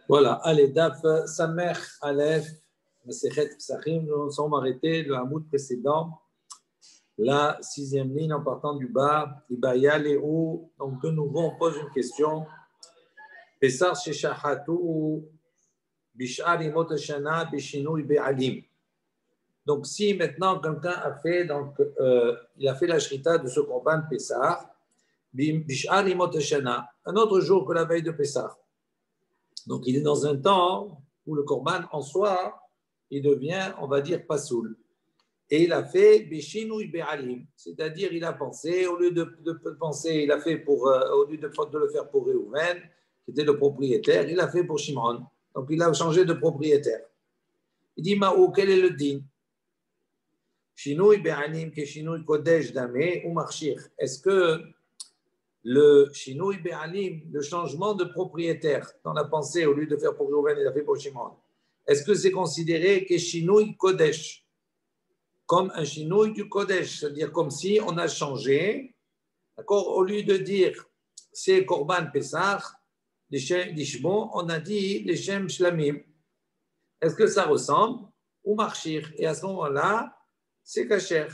Voilà, allez, Daf Samer Aleph, Masechet Psachim, nous nous sommes arrêtés le hamoud précédent, la sixième ligne en partant du bas, Ibaya Léo. Donc de nouveau, on pose une question. Pesar Sheshachatu Bishar Imot Hashana Bishinui Be'alim. Donc si maintenant quelqu'un a fait, il a fait la shrita de ce korban Pesar, Bishar Imot Hashana, un autre jour que la veille de Pesar. Donc, il est dans un temps où le korban en soi, il devient, on va dire, pasoul. Et il a fait Bishinui Be'alim, c'est-à-dire il a pensé, au lieu de penser, il a fait au lieu de le faire pour Réhouven, qui était le propriétaire, il a fait pour Shimon. Donc, il a changé de propriétaire. Il dit, Ma'ou, quel est le din? Shinui Be'alim, que Shinui Kodesh Damé ou Marchir. Est-ce que le Shinui Be'alim, le changement de propriétaire dans la pensée, au lieu de faire pour Reuven, il a fait pour Shimon, est-ce que c'est considéré que Shinui Kodesh, comme un Shinui du Kodesh, c'est-à-dire comme si on a changé, d'accord, au lieu de dire c'est Korban Pesach, l'Ishmo, on a dit les Shem Shlamim. Est-ce que ça ressemble ou Marchir? Et à ce moment-là, c'est Kacher.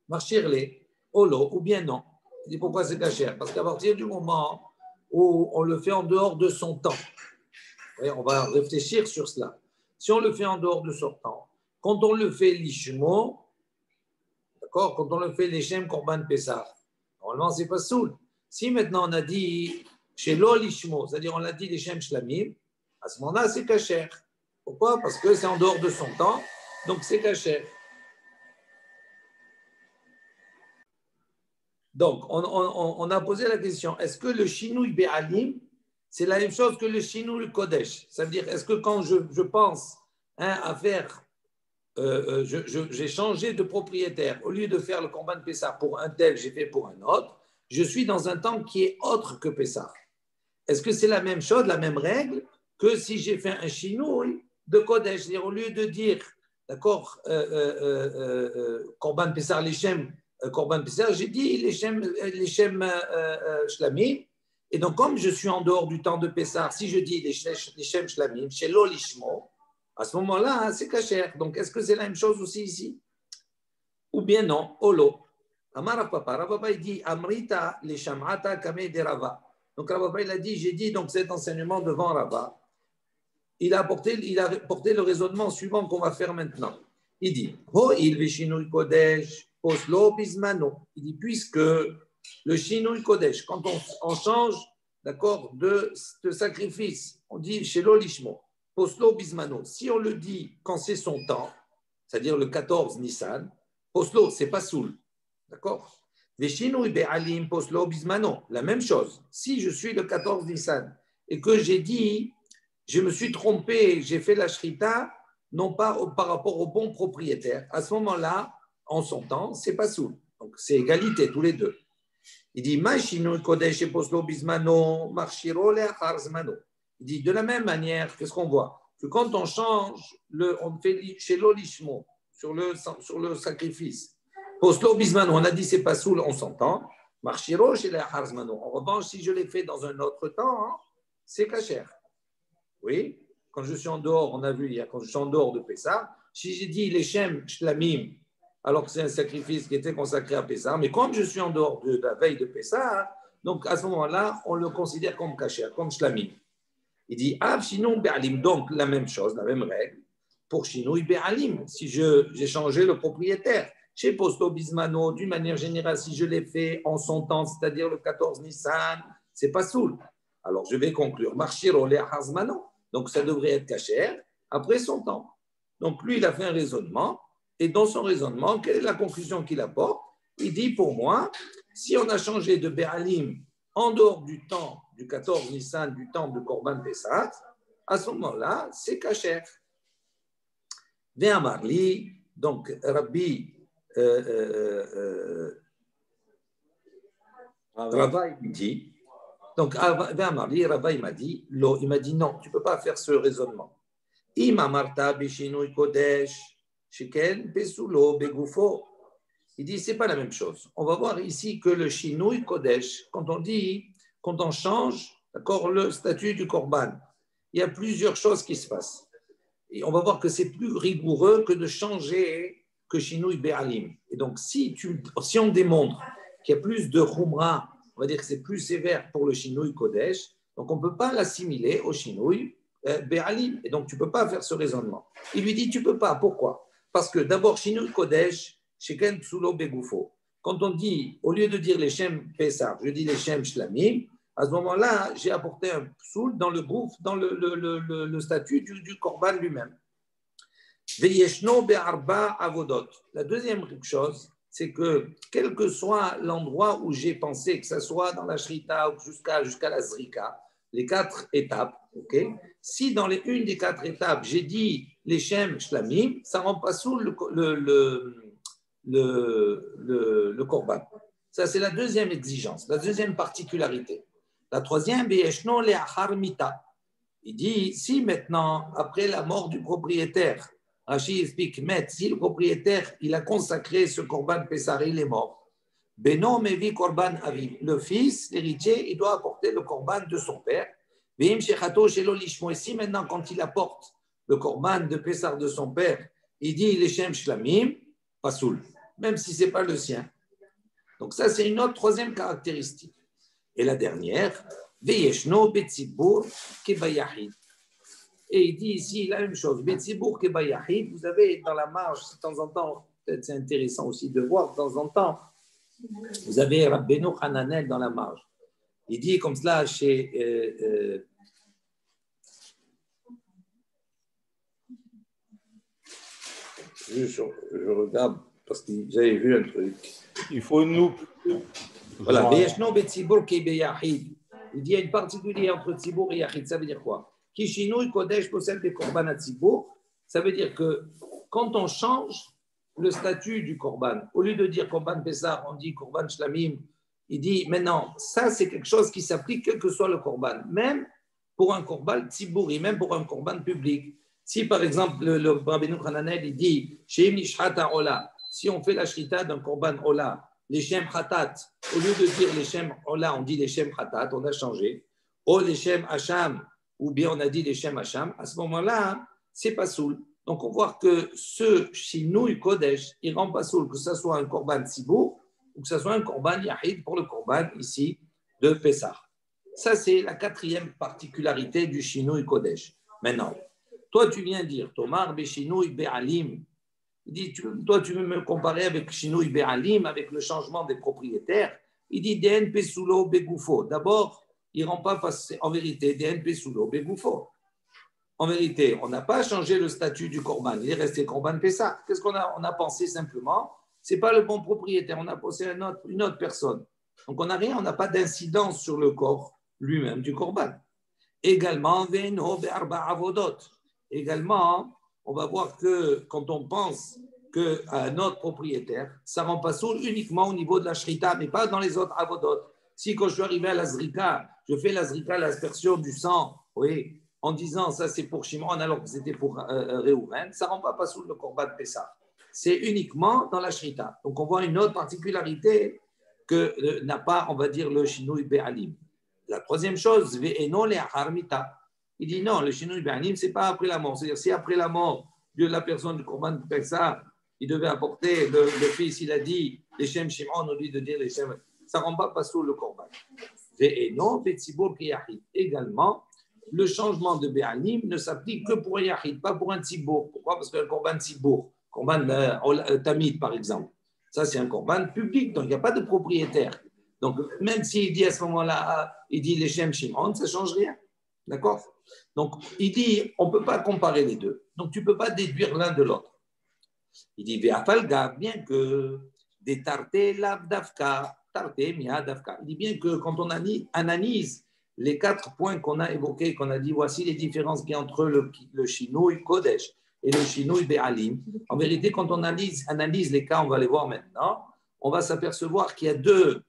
Marchir les. Olo, ou bien non. Il dit pourquoi c'est cachère? Parce qu'à partir du moment où on le fait en dehors de son temps, on va réfléchir sur cela. Si on le fait en dehors de son temps, quand on le fait l'ishmo, d'accord, quand on le fait l'Echem Korban Pesach, normalement c'est pas soul. Si maintenant on a dit chez l'ol l'ishmo, c'est-à-dire on a dit l'Echem Shlamim, à ce moment-là c'est cachère. Pourquoi? Parce que c'est en dehors de son temps, donc c'est cachère. Donc, on a posé la question, est-ce que le Shinui Be'alim, c'est la même chose que le Shinui Kodesh? Ça veut dire, est-ce que quand je pense à faire, j'ai changé de propriétaire, au lieu de faire le Korban Pessah pour un tel, j'ai fait pour un autre, je suis dans un temps qui est autre que Pessah. Est-ce que c'est la même chose, la même règle, que si j'ai fait un Shinui de Kodesh? C'est-à-dire, au lieu de dire, d'accord, Korban Pessah, l'Echem, Korban Pesach, j'ai dit les Shem Shlamim. Et donc, comme je suis en dehors du temps de Pessah, si je dis les Shem Shlamim, chez l'Olishmo, à ce moment-là, c'est Kacher. Donc, est-ce que c'est la même chose aussi ici? Ou bien non, Olo. Amar Rapapa, il dit Amrita les Shamata Kame de Rava. Donc, Rapapa, il a dit, j'ai dit donc cet enseignement devant Rava. Il a porté le raisonnement suivant qu'on va faire maintenant. Il dit Ho il veshinui kodesh poslo bismano. Il dit puisque le shinui kodesh, quand on change, d'accord, de sacrifice, on dit chez l'olishmo poslo bismano. Si on le dit quand c'est son temps, c'est-à-dire le 14 Nissan, poslo c'est pas soul, d'accord. Veshinui be'alim poslo bismano. La même chose. Si je suis le 14 Nissan et que j'ai dit je me suis trompé, j'ai fait la shrita, non pas par rapport au bon propriétaire. À ce moment-là, en son temps, c'est pas soul. Donc, c'est égalité, tous les deux. Il dit, il dit, de la même manière, qu'est-ce qu'on voit? Que quand on change, on fait chez l'olishmo, sur le sacrifice. Poslo bismano, on a dit, c'est pas soul, on s'entend. Marchiro chez les harzmano. En revanche, si je l'ai fait dans un autre temps, c'est cachère. Oui, quand je suis en dehors, on a vu hier, quand je suis en dehors de Pessah, si j'ai dit les Shem Shlamim, alors que c'est un sacrifice qui était consacré à Pessah, mais comme je suis en dehors de la veille de Pessah, donc à ce moment-là, on le considère comme Kasher, comme Shlamim. Il dit Av Shinou Be'alim, donc la même chose, la même règle, pour Shinou Be'alim, si j'ai changé le propriétaire. Chez Posto Bismano, d'une manière générale, si je l'ai fait en son temps, c'est-à-dire le 14 Nissan, c'est pas soul. Alors je vais conclure. Marchiro le Hazmano. Donc, ça devrait être cachère après son temps. Donc, lui, il a fait un raisonnement. Et dans son raisonnement, quelle est la conclusion qu'il apporte? Il dit, pour moi, si on a changé de Béalim en dehors du temps du 14 Nissan, du temps de Korban Pessah, à ce moment-là, c'est cachère. Viens Marli, donc Rabbi Rava, il dit, donc, Rava, il m'a dit, non, tu ne peux pas faire ce raisonnement. Il dit, ce n'est pas la même chose. On va voir ici que le Shinui Kodesh, quand on dit, quand on change d'accord, le statut du korban, il y a plusieurs choses qui se passent. Et on va voir que c'est plus rigoureux que de changer que Shinui Be'alim. Et donc, si on démontre qu'il y a plus de Khumra, on va dire que c'est plus sévère pour le Shinui Kodesh, donc on ne peut pas l'assimiler au Shinui Be'alim. Et donc, tu ne peux pas faire ce raisonnement. Il lui dit, tu ne peux pas. Pourquoi? Parce que d'abord, Shinui Kodesh, Sheken Psulo Begufo. Quand on dit, au lieu de dire les Shem Pesach, je dis les Shem Shlamim, à ce moment-là, j'ai apporté un psoul dans le gouffre, dans le statut du korban lui-même. Veyeshno be'arba avodot. La deuxième chose, c'est que quel que soit l'endroit où j'ai pensé, que ce soit dans la shrita ou jusqu'à la zrika, les 4 étapes, ok, si dans une des 4 étapes, j'ai dit les shem shlamim, ça rend pas sous le korban. Ça, c'est la deuxième exigence, la deuxième particularité. La troisième, Beyeshno le'achar mita. Il dit, si maintenant, après la mort du propriétaire, Rashi explique, si le propriétaire, il a consacré ce korban Pessah, il est mort. Beno mevi korban aviv. Le fils, l'héritier, il doit apporter le korban de son père. Veim shechato shelo lishmo. Et si maintenant, quand il apporte le korban de Pessah de son père, il dit les shem shlamim, pasoul, même si ce n'est pas le sien. Donc ça, c'est une autre troisième caractéristique. Et la dernière, Veyeshno betzibur kebayahid. Et il dit ici la même chose, betzibur kebayahid. Vous avez dans la marge, de temps en temps, peut-être c'est intéressant aussi de voir, de temps en temps, vous avez Rabbeinu Hananel dans la marge. Il dit comme cela chez. Je regarde parce que j'avais vu un truc. Il faut une loupe. Voilà, Veyeshno betzibur kebayahid. Il dit il y a une particularité entre Tzibour et Yachid. Ça veut dire quoi? Kishinui Kodesh possède des korban à Tzibour. Ça veut dire que quand on change le statut du korban, au lieu de dire korban Pessah, on dit korban Shlamim. Il dit maintenant, ça c'est quelque chose qui s'applique quel que soit le korban, même pour un korban Tzibouri, même pour un korban public. Si par exemple le Rabbeinu Hananel il dit Sheim Nishrata Ola, si on fait la shrita d'un korban Ola, les Shem Khatat, au lieu de dire les Shem Ola, on dit les Shem Khatat, on a changé. Ou les Shem Hacham, ou bien on a dit les Shem Hacham. À ce moment-là, c'est pas soul. Donc on voit que ce Shinui Kodesh, il rend pas soul, que ce soit un Korban Tzibour ou que ce soit un Korban Yahid pour le Korban ici de Pessah. Ça, c'est la quatrième particularité du Shinui Kodesh. Maintenant, toi, tu viens dire, Tomar Beshinui Be'alim. Il dit, toi, tu veux me comparer avec Shinui Be'alim, avec le changement des propriétaires. Il dit, DN Pesulo Begufo. D'abord, il ne rend pas face, en vérité, DN Pesulo Begufo. En vérité, on n'a pas changé le statut du Korban. Il est resté Korban Pessah. Qu'est-ce qu'on a? On a pensé simplement, ce n'est pas le bon propriétaire. On a pensé à une autre personne. Donc, on n'a rien, on n'a pas d'incidence sur le corps lui-même du Korban. Également, Veno Be'arba Avodot. Également, on va voir que quand on pense qu'à notre propriétaire, ça ne rend pas sourd uniquement au niveau de la shrita, mais pas dans les autres avodot. Si quand je suis arrivé à la zrika, je fais la zrika, l'aspersion du sang, oui, en disant ça c'est pour Shimon alors que c'était pour Réhouven, ça ne rend pas sourd le korban Pessah. C'est uniquement dans la shrita. Donc on voit une autre particularité que n'a pas, on va dire, le Shinui Be'alim. La troisième chose, Ve'eno le'achar mita. Il dit non, le Shinui Be'alim, ce n'est pas après la mort. C'est-à-dire, si après la mort de la personne du Korban Pessah, il devait apporter, le fils, il a dit les Shem Shimon, au lieu de dire les Shem, ça ne rend pas sous le Korban. Et non, Betzibur ki Yahid. Également, le changement de Be'alim ne s'applique que pour un Yahid, pas pour un Tzibour. Pourquoi? Parce que le Korban Tzibour, Korban Tamid par exemple, ça c'est un Korban public, donc il n'y a pas de propriétaire. Donc même s'il dit à ce moment-là, il dit les Shem Shimon, ça ne change rien. D'accord? Donc, il dit, on ne peut pas comparer les deux. Donc, tu ne peux pas déduire l'un de l'autre. Il dit, bien que des tartés l'abdafka, tarté miadafka. Il dit bien que quand on analyse les 4 points qu'on a évoqués, qu'on a dit, voici les différences qu'il y a entre le Shinui Kodesh et le Shinui Be'alim. En vérité, quand on analyse les cas, on va les voir maintenant, on va s'apercevoir qu'il y a 2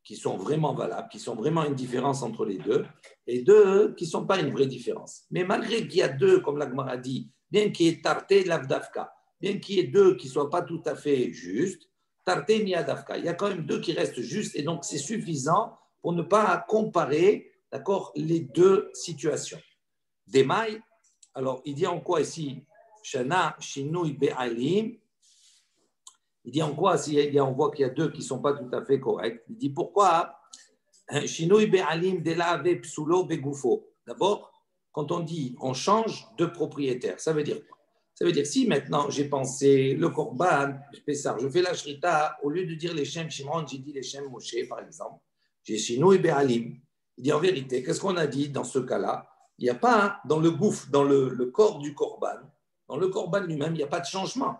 qui sont vraiment valables, qui sont vraiment une différence entre les deux, et 2 qui ne sont pas une vraie différence. Mais malgré qu'il y a 2, comme l'Agmara dit, bien qu'il y ait tarté l'avdafka, bien qu'il y ait 2 qui ne soient pas tout à fait justes, tarté miadafka, il y a quand même 2 qui restent justes, et donc c'est suffisant pour ne pas comparer d'accord, les deux situations. Des mailles, alors il dit en quoi ici Shana, Shinui, Be'alim. Il dit en quoi on voit qu'il y a deux qui ne sont pas tout à fait corrects. Il dit pourquoi Shinui, Be'alim, Delave, Psulo, Begufo. D'abord, quand on dit on change de propriétaire, ça veut dire quoi? Ça veut dire si maintenant j'ai pensé le Korban, je fais la Shrita, au lieu de dire les Shem Shimon, j'ai dit les Shem Moshe par exemple, j'ai Shinui, Be'alim. Il dit en vérité, qu'est-ce qu'on a dit dans ce cas-là? Il n'y a pas dans le gouffre, dans le corps du Korban, dans le Korban lui-même, il n'y a pas de changement.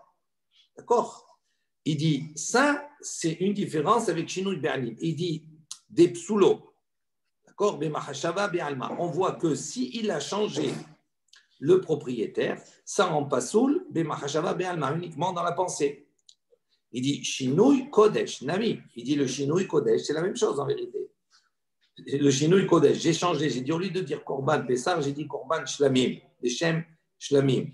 D'accord? Il dit, ça, c'est une différence avec Shinui Be'alim. Il dit, des psulo. D'accord? On voit que s'il a changé le propriétaire, ça rend pas soul, uniquement dans la pensée. Il dit, Shinui Kodesh, Nami. Il dit, le Shinui Kodesh, c'est la même chose en vérité. Le Shinui Kodesh, j'ai changé, j'ai dit au lieu de dire Korban Pessar, j'ai dit Korban Shlamim, des Shem Shlamim.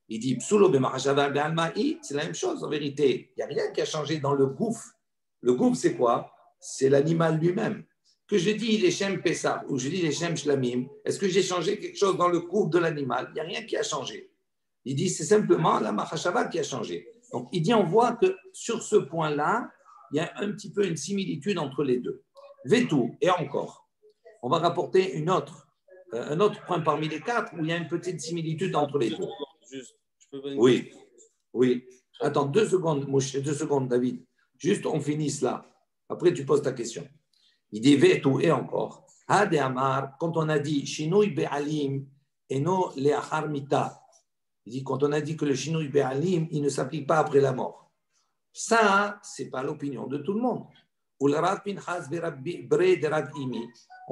Il dit Psulo b'machashava be'alma'i, c'est la même chose en vérité. Il n'y a rien qui a changé dans le gouffre. Le gouffre, c'est quoi? C'est l'animal lui-même. Que je dis les Shem Pessar ou je dis les Shem Shlamim, est-ce que j'ai changé quelque chose dans le gouffre de l'animal? Il n'y a rien qui a changé. Il dit c'est simplement la machashava qui a changé. Donc il dit on voit que sur ce point-là, il y a un petit peu une similitude entre les deux. Vetou, et encore, on va rapporter un autre point parmi les quatre où il y a une petite similitude entre les deux. Oui, oui. Attends, 2 secondes, David. Juste, on finit là. Après, tu poses ta question. Il dit Vetou, et encore. Hade Amar, quand on a dit Shinui Be'alim et no Leachar Mita, il dit quand on a dit que le Shinui Be'alim, il ne s'applique pas après la mort. Ça, ce n'est pas l'opinion de tout le monde. On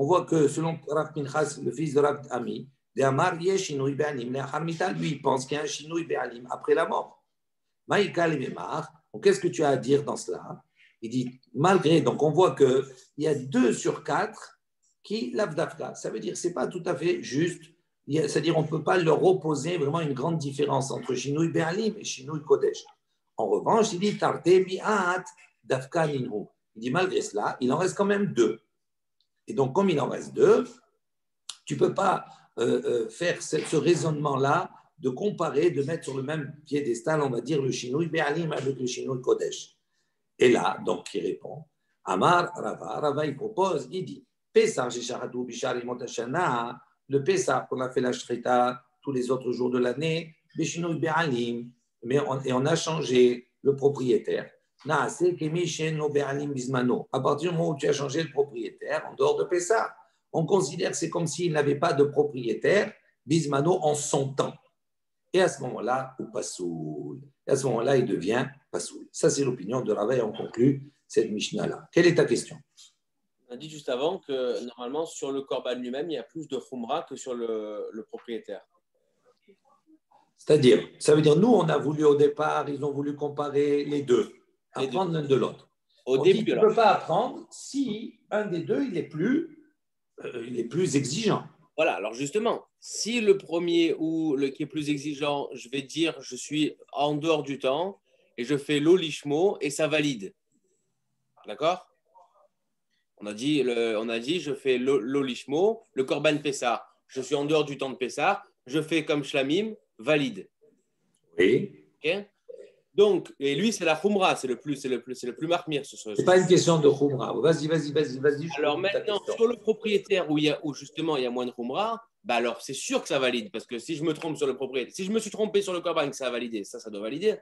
voit que selon Rav Pinchas, le fils de Rav Ami, lui, il pense qu'il y a un Shinui Be'alim après la mort. Qu'est-ce que tu as à dire dans cela? Il dit, malgré, donc on voit qu'il y a 2 sur 4 qui l'avdafka. Ça veut dire que ce n'est pas tout à fait juste. C'est-à-dire qu'on ne peut pas leur opposer vraiment une grande différence entre Shinui Be'alim et Shinui Kodesh. En revanche, il dit, Tarte bi'at dafka ninhu. Il dit, malgré cela, il en reste quand même 2. Et donc, comme il en reste 2, tu ne peux pas faire ce raisonnement-là de comparer, de mettre sur le même piédestal, on va dire, le Shinui Be'alim avec le Shinui Kodesh. Et là, donc, il répond, Amar Rava, il propose, il dit, Pesach, Shecharatu, Bishar, Imotashana, le Pesach, qu'on a fait la Shrita tous les autres jours de l'année, Beshinui Be'alim, et on a changé le propriétaire. À partir du moment où tu as changé le propriétaire, en dehors de Pessah, on considère que c'est comme s'il n'avait pas de propriétaire, bismano, en son temps. Et à ce moment-là, ou pasoul. Et à ce moment-là, il devient pasoul. Ça, c'est l'opinion de Rava et on conclut cette Mishnah-là. Quelle est ta question? On a dit juste avant que normalement, sur le korban lui-même, il y a plus de khumra que sur le propriétaire. C'est-à-dire, ça veut dire, nous, on a voulu au départ, ils ont voulu comparer les deux, apprendre l'un de l'autre. Tu ne peux pas apprendre si un des deux, il est plus exigeant. Voilà, alors justement, si le premier ou le qui est plus exigeant, je vais dire, je suis en dehors du temps et je fais l'olishmo et ça valide. D'accord? On a dit, je fais l'olishmo, le korban pessah, je suis en dehors du temps de pessah, je fais comme shlamim, valide. Oui. Okay. Donc, et lui, c'est la khumra, c'est le plus marmire. C'est pas une question de khumra. Vas-y. Alors maintenant, sur le propriétaire où justement il y a moins de khumra, bah alors c'est sûr que ça valide, parce que si je me trompe sur le propriétaire, si je me suis trompé sur le korban, que ça a validé, ça doit valider.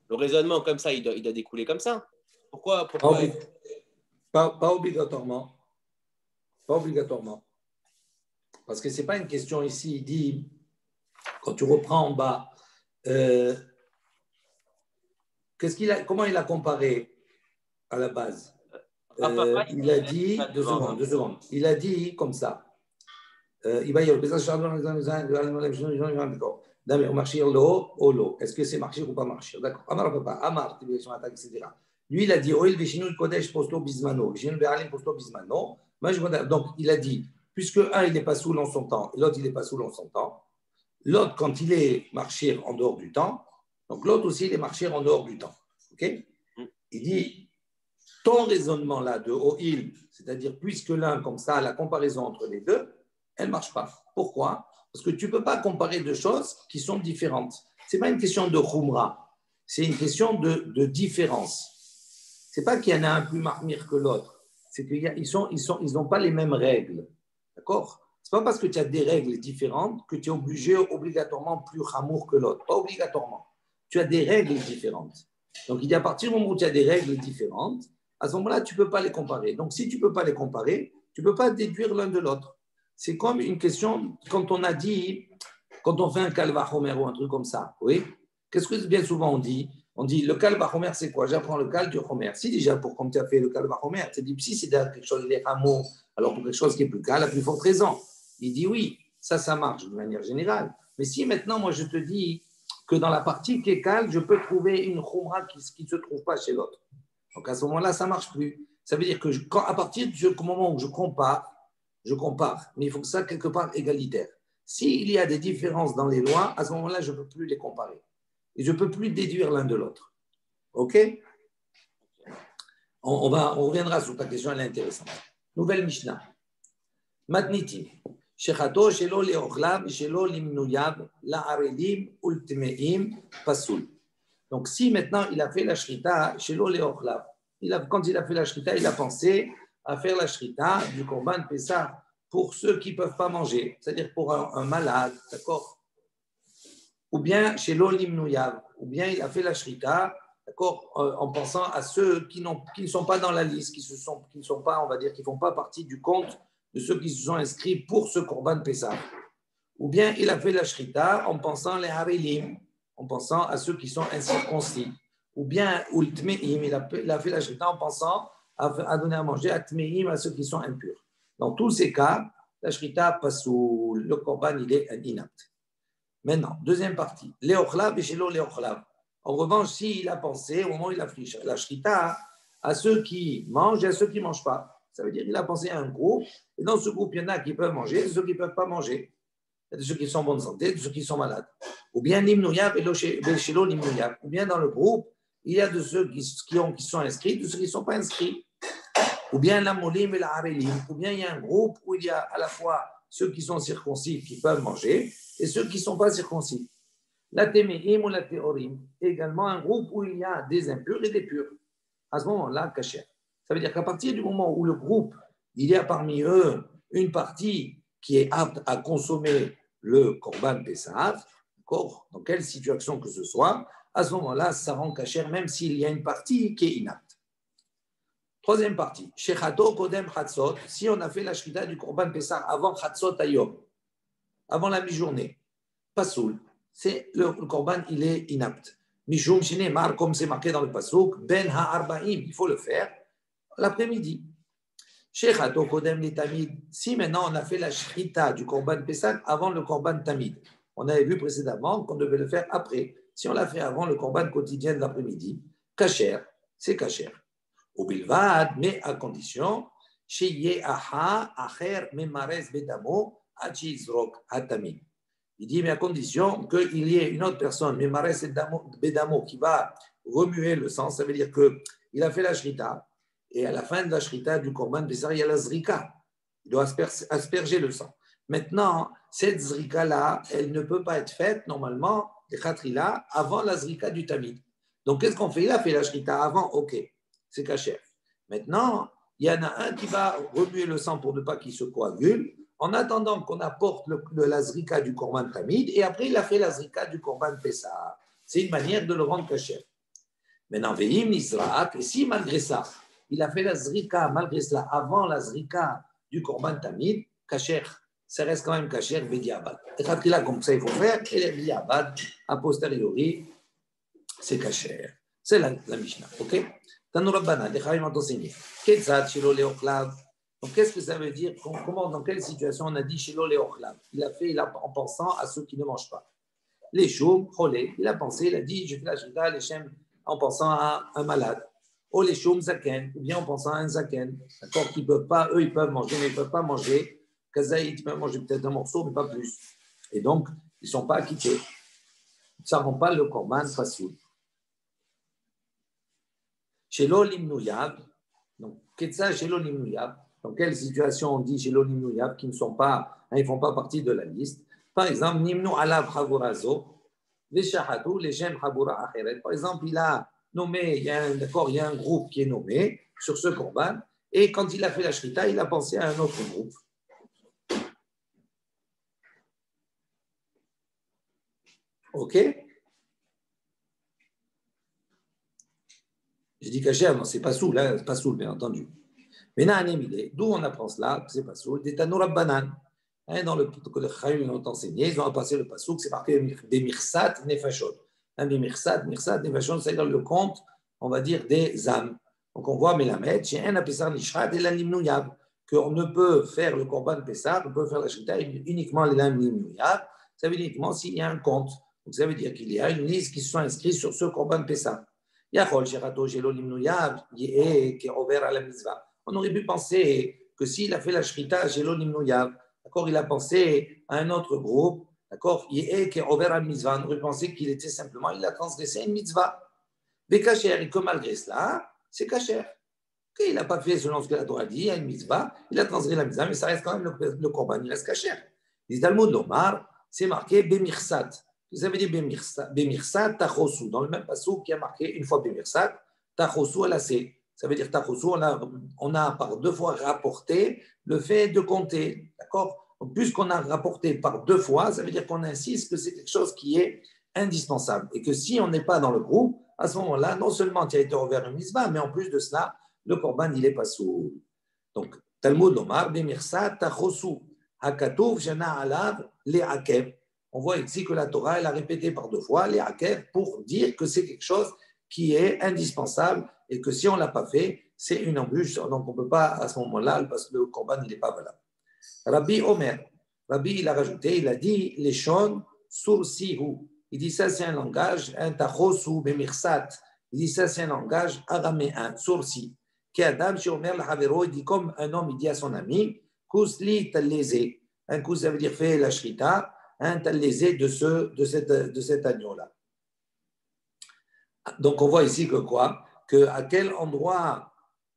Le raisonnement comme ça, il doit découler comme ça. Pourquoi Pas obligatoirement. Pas obligatoirement. Parce que ce n'est pas une question ici, il dit, quand tu reprends en bas, comment il a comparé à la base? Il a dit, 2 secondes, il a dit comme ça. Il va y avoir est-ce que c'est marchir ou pas marchir? D'accord. Amar, etc. Lui, il a dit donc, il a dit, puisque un, il n'est pas saoul en son temps, et l'autre, il n'est pas saoul en son temps, l'autre, quand il est marché en dehors du temps, donc l'autre aussi, il est marché en dehors du temps. OK? Il dit, ton raisonnement là de O'il, c'est-à-dire puisque l'un, comme ça, la comparaison entre les deux, elle ne marche pas. Pourquoi? Parce que tu ne peux pas comparer deux choses qui sont différentes. Ce n'est pas une question de khumra, c'est une question de différence. Ce n'est pas qu'il y en a un plus marmire que l'autre, c'est qu'ils n'ont pas les mêmes règles. D'accord? Ce n'est pas parce que tu as des règles différentes que tu es obligé obligatoirement plus chamour que l'autre. Pas obligatoirement. Tu as des règles différentes. Donc, il y a à partir du moment où tu as des règles différentes, à ce moment-là, tu ne peux pas les comparer. Donc, si tu ne peux pas les comparer, tu ne peux pas déduire l'un de l'autre. C'est comme une question, quand on a dit, quand on fait un calva homer ou un truc comme ça, oui, qu'est-ce que bien souvent on dit? On dit, le calva homer, c'est quoi? J'apprends le cal du homer. Si déjà, pour comme tu as fait le calva homer, tu dis, si c'est quelque chose, des hameaux, alors pour quelque chose qui est plus cal, à plus forte raison. Il dit oui, ça marche de manière générale. Mais si maintenant, moi, je te dis que dans la partie qui est cal, je peux trouver une khumra qui ne se trouve pas chez l'autre. Donc à ce moment-là, ça ne marche plus. Ça veut dire que à partir du moment où je compare, mais il faut que ça quelque part égalitaire. S'il y a des différences dans les lois, à ce moment-là, je ne peux plus les comparer. Et je ne peux plus déduire l'un de l'autre. OK? On reviendra sur ta question, elle est intéressante. Nouvelle Mishnah. Matnitim. Shechato shelo leochlav shelo limnuyav la'arelim ultmeim pasul. Donc, si maintenant il a fait la shrita shelo leochlav, quand il a fait la shrita, il a pensé à faire la shrita du korban Pessah pour ceux qui ne peuvent pas manger, c'est-à-dire pour un malade, d'accord? Ou bien chez l'Olimnouyav, ou bien il a fait la shrita, d'accord, en pensant à ceux qui ne sont pas dans la liste, qui ne sont pas, on va dire, qui ne font pas partie du compte de ceux qui se sont inscrits pour ce korban Pessah. Ou bien il a fait la shrita en pensant les harelim, en pensant à ceux qui sont incirconcis. Ou bien ultmeim, il a fait la shrita en pensant à donner à manger à tmeim, à ceux qui sont impurs. Dans tous ces cas, la shrita pasoul, le korban, il est inapte. Maintenant, deuxième partie, léochlav et shelo léochlav. En revanche, s'il a pensé, au moment où il a fait la shrita, à ceux qui mangent et à ceux qui ne mangent pas. Ça veut dire qu'il a pensé à un groupe, et dans ce groupe, il y en a qui peuvent manger et ceux qui ne peuvent pas manger. Il y a ceux qui sont en bonne santé, de ceux qui sont malades. Ou bien nimnouyav et shelo nimnouyav. Ou bien dans le groupe, il y a de ceux qui sont inscrits, de ceux qui ne sont pas inscrits. Ou bien la molim et la harelim. Ou bien il y a un groupe où il y a à la fois ceux qui sont circoncis qui peuvent manger et ceux qui ne sont pas circoncis. La téméim ou la théorim, également un groupe où il y a des impurs et des purs. À ce moment-là, kasher. Ça veut dire qu'à partir du moment où le groupe, il y a parmi eux une partie qui est apte à consommer le korban Pessah, dans quelle situation que ce soit, à ce moment-là, ça rend kasher, même s'il y a une partie qui est inapte. Troisième partie, Shechato Kodem Chatzot, si on a fait la shrita du korban Pessah avant Chatzot Ayom, avant la mi-journée, Pasoul, c'est le korban, il est inapte. Mishum Shinemar, comme c'est marqué dans le Pasouk, Ben Ha'arbaim, il faut le faire l'après-midi. Shechato Kodem li Tamid, si maintenant on a fait la shrita du korban Pessah avant le korban Tamid, on avait vu précédemment qu'on devait le faire après. Si on l'a fait avant le korban quotidien de l'après-midi, kasher, c'est kasher. Au bilvad, mais à condition, il dit, mais à condition qu'il y ait une autre personne, bedamo, qui va remuer le sang. Ça veut dire qu'il a fait la shrita, et à la fin de la shrita du korban Pessah, il y a la zrika. Il doit asperger le sang. Maintenant, cette zrika-là, elle ne peut pas être faite, normalement, avant la zrika du tamid. Donc, qu'est-ce qu'on fait? Il a fait la shrita avant, ok. C'est kasher. Maintenant, il y en a un qui va remuer le sang pour ne pas qu'il se coagule, en attendant qu'on apporte la zrika du korban tamid, et après il a fait la zrika du korban Pessah. C'est une manière de le rendre kasher. Maintenant, ve'im nisraat, et si malgré ça, il a fait la zrika, malgré cela, avant la zrika du korban tamid, kasher, ça reste quand même kasher, bediabad. Et là, comme ça, il faut faire, et les bediabad, a posteriori, c'est kasher. C'est la Mishnah, ok? Tanu Rabbana, les Chaim ont enseigné. Donc, qu'est-ce que ça veut dire? Comment, dans quelle situation on a dit Shelo Leochlav? Il a fait en pensant à ceux qui ne mangent pas. Les choum, cholé, il a pensé, il a dit je fais la shrita, les shem, en pensant à un malade. Ou les choum zaken, ou bien en pensant à un zaken. D'accord, qui peuvent pas, eux, ils peuvent manger, mais ils ne peuvent pas manger. Kazaït, ils peuvent manger peut-être un morceau, mais pas plus. Et donc, ils ne sont pas acquittés. Ça ne rend pas le korban fasoul. Chez l'olimnouyav, Ketsa Shelo Nimnuyab. Dans quelle situation on dit Shelo Nimnuyab qui ne sont pas, ils ne font pas partie de la liste. Par exemple, Nimnu Alav Chavurazo, les Shahatu, les Shem Chavura Acheret. Par exemple, il a nommé, il y a un groupe qui est nommé sur ce korban, et quand il a fait la Shrita, il a pensé à un autre groupe. Ok? Je dis Kacher, non, c'est pas soul, hein, c'est pas soul, bien entendu. Mais d'où on apprend cela? C'est pas soul, des Tanoura Banan. Dans le Chayim, ils ont enseigné, ils ont passé le pasouk, c'est marqué Bemirsat Nefashot. Bemirsat Nefashot, c'est-à-dire le compte, on va dire, des âmes. Donc on voit Melamed, chez un Apessar Nishrat et l'Animnouyab, qu'on ne peut faire le Korban Pessar, on peut faire la Shrita uniquement l'Animnouyab, ça veut dire uniquement s'il y a un compte. Donc ça veut dire qu'il y a une liste qui se sont inscrits sur ce Korban Pessar. Yachol, Sherato, Gelo, Nimnouyab, Yé, qui est ouvert à la mitzvah. On aurait pu penser que s'il a fait la Shrita, Gelo, Nimnouyab, d'accord, il a pensé à un autre groupe, d'accord, Yé, qui est ouvert à la mitzvah. On aurait pensé qu'il était simplement, il a transgressé une mitzvah. Mais cacher, et que malgré cela, c'est cacher. Il n'a pas fait selon ce que la Torah dit, il y a une mitzvah, il a transgressé la mitzvah, mais ça reste quand même le korban, il reste cacher. Les Talmud Lomar, c'est marqué Bemirsat. Vous avez dit Bemirsat, Tachosu. Dans le même passage qui a marqué une fois Bemirsat, Tachosu Alasé. Ça veut dire Tachosu, on a par deux fois rapporté le fait de compter. D'accord? Puisqu'on a rapporté par deux fois, ça veut dire qu'on insiste que c'est quelque chose qui est indispensable. Et que si on n'est pas dans le groupe, à ce moment-là, non seulement tu as été ouvert une mitzvah, mais en plus de cela, le korban, il n'est pas sous. Donc, Talmud Lomar, Bemirsat, Tachosu, Hakatouf, Jana Alav, Les Akev. On voit ici que la Torah, elle a répété par deux fois les Akev pour dire que c'est quelque chose qui est indispensable et que si on ne l'a pas fait, c'est une embûche. Donc, on ne peut pas à ce moment-là, parce que le korban, il n'est pas valable. Rabbi Omer, Rabbi, il a rajouté, il a dit les shon sursihu. Il dit ça, c'est un langage, un tachosu bemirsat. Il dit ça, c'est un langage araméen, sursi. Qui Adam, chez Omer, il dit comme un homme, il dit à son ami, kousli tallézé. Un kous, ça veut dire fait la shrita, un tallézé de cet agneau-là. Donc, on voit ici que quoi? Que à quel endroit,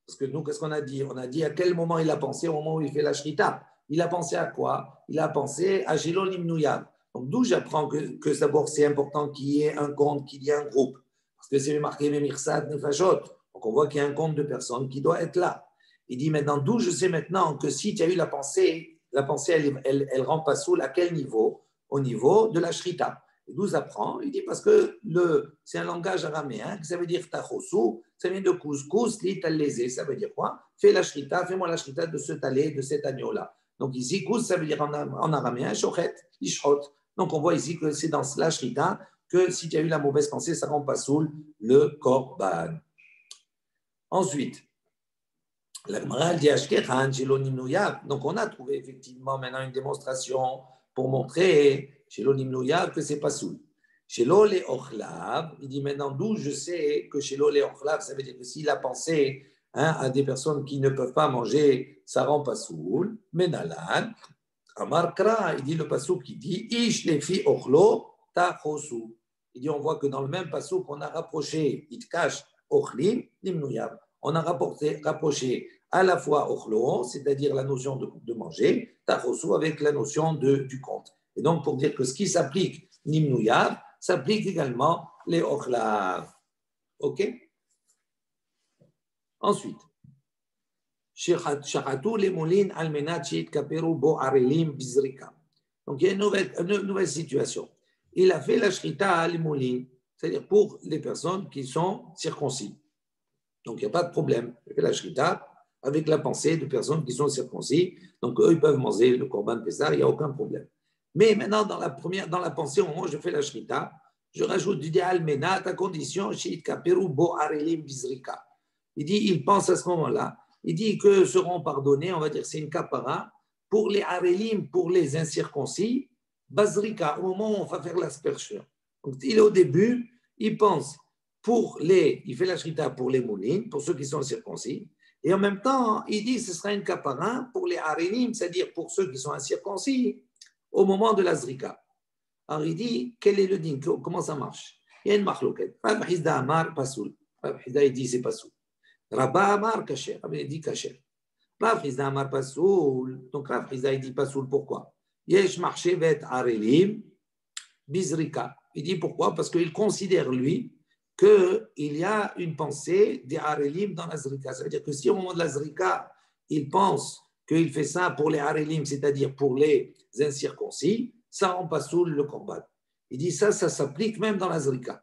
parce que nous, qu'est-ce qu'on a dit? On a dit à quel moment il a pensé au moment où il fait la shrita. Il a pensé à quoi? Il a pensé à Gelo Nimnuyab. Donc, d'où j'apprends que d'abord, c'est important qu'il y ait un compte, qu'il y ait un groupe. Parce que c'est marqué Memirsat Nefashot. Donc, on voit qu'il y a un compte de personnes qui doit être là. Il dit maintenant, d'où je sais maintenant que si tu as eu la pensée, elle rend pas soul à quel niveau? Au niveau de la shrita. Et d'où j'apprends? Il dit parce que c'est un langage araméen, ça veut dire tachosu, ça vient de couscous, l'italésé, ça veut dire quoi? Fais la shrita, fais-moi la shrita de ce talé, de cet agneau-là. Donc ici, kous, ça veut dire en araméen, shochet, ishot. Donc on voit ici que c'est dans la shrita que si tu as eu la mauvaise pensée, ça rend pas soul le korban. Ensuite, la Gemara dit Ashkechan, donc on a trouvé effectivement maintenant une démonstration pour montrer chez l'onimnouya que c'est pas soul. Chez l'olé ochlav, il dit maintenant d'où je sais que chez l'olé ochlav, ça veut dire que s'il a pensé à des personnes qui ne peuvent pas manger, ça rend pas soul. Menalan, Amar Kra, il dit le passouk qui dit Ish lefi ochlo tachosu. Il dit on voit que dans le même passouk on a rapproché itkash ochlim nimnuyab. On a rapproché à la fois ochlo, c'est-à-dire la notion de manger, tachosu avec la notion du compte. Et donc pour dire que ce qui s'applique nimnuyab s'applique également les ochlav. Ok? Ensuite. Donc, il y a une nouvelle situation. Il a fait la shrita à l'imoulin, c'est-à-dire pour les personnes qui sont circoncis. Donc, il n'y a pas de problème. Il fait la shrita avec la pensée de personnes qui sont circoncis. Donc, eux, ils peuvent manger le korban pesar, il n'y a aucun problème. Mais maintenant, dans la pensée, au moment où je fais la shrita, je rajoute du almenat à condition shit kaperu bo arelim bizrika. Il dit, il pense à ce moment-là. Il dit que seront pardonnés, on va dire c'est une kapara, pour les arélim, pour les incirconcis, bazrika, au moment où on va faire l'aspersion. Donc il est au début, il pense il fait la shrita pour les moulines, pour ceux qui sont incirconcis, et en même temps, il dit que ce sera une kapara pour les arélim, c'est-à-dire pour ceux qui sont incirconcis, au moment de la zrika. Alors il dit, quel est le din, comment ça marche? Il y a une marloquette. Rab Hizda Amar, Pasoul. Rab Hizda, il dit, c'est Pasoul. Rabba Amar Kacher, Rabba dit Kacher. Rav Chizda Amar Pasoul, donc Rav Chizda il dit Pasoul, pourquoi? Yesh Marchevet Arelim Bizrika. Il dit pourquoi? Parce qu'il considère, lui, qu'il y a une pensée des Arelim dans la Zrika. Ça veut dire que si au moment de la Zrika, il pense qu'il fait ça pour les Arelim, c'est-à-dire pour les incirconcis, ça rend pas soul le Korban. Il dit ça s'applique même dans la Zrika.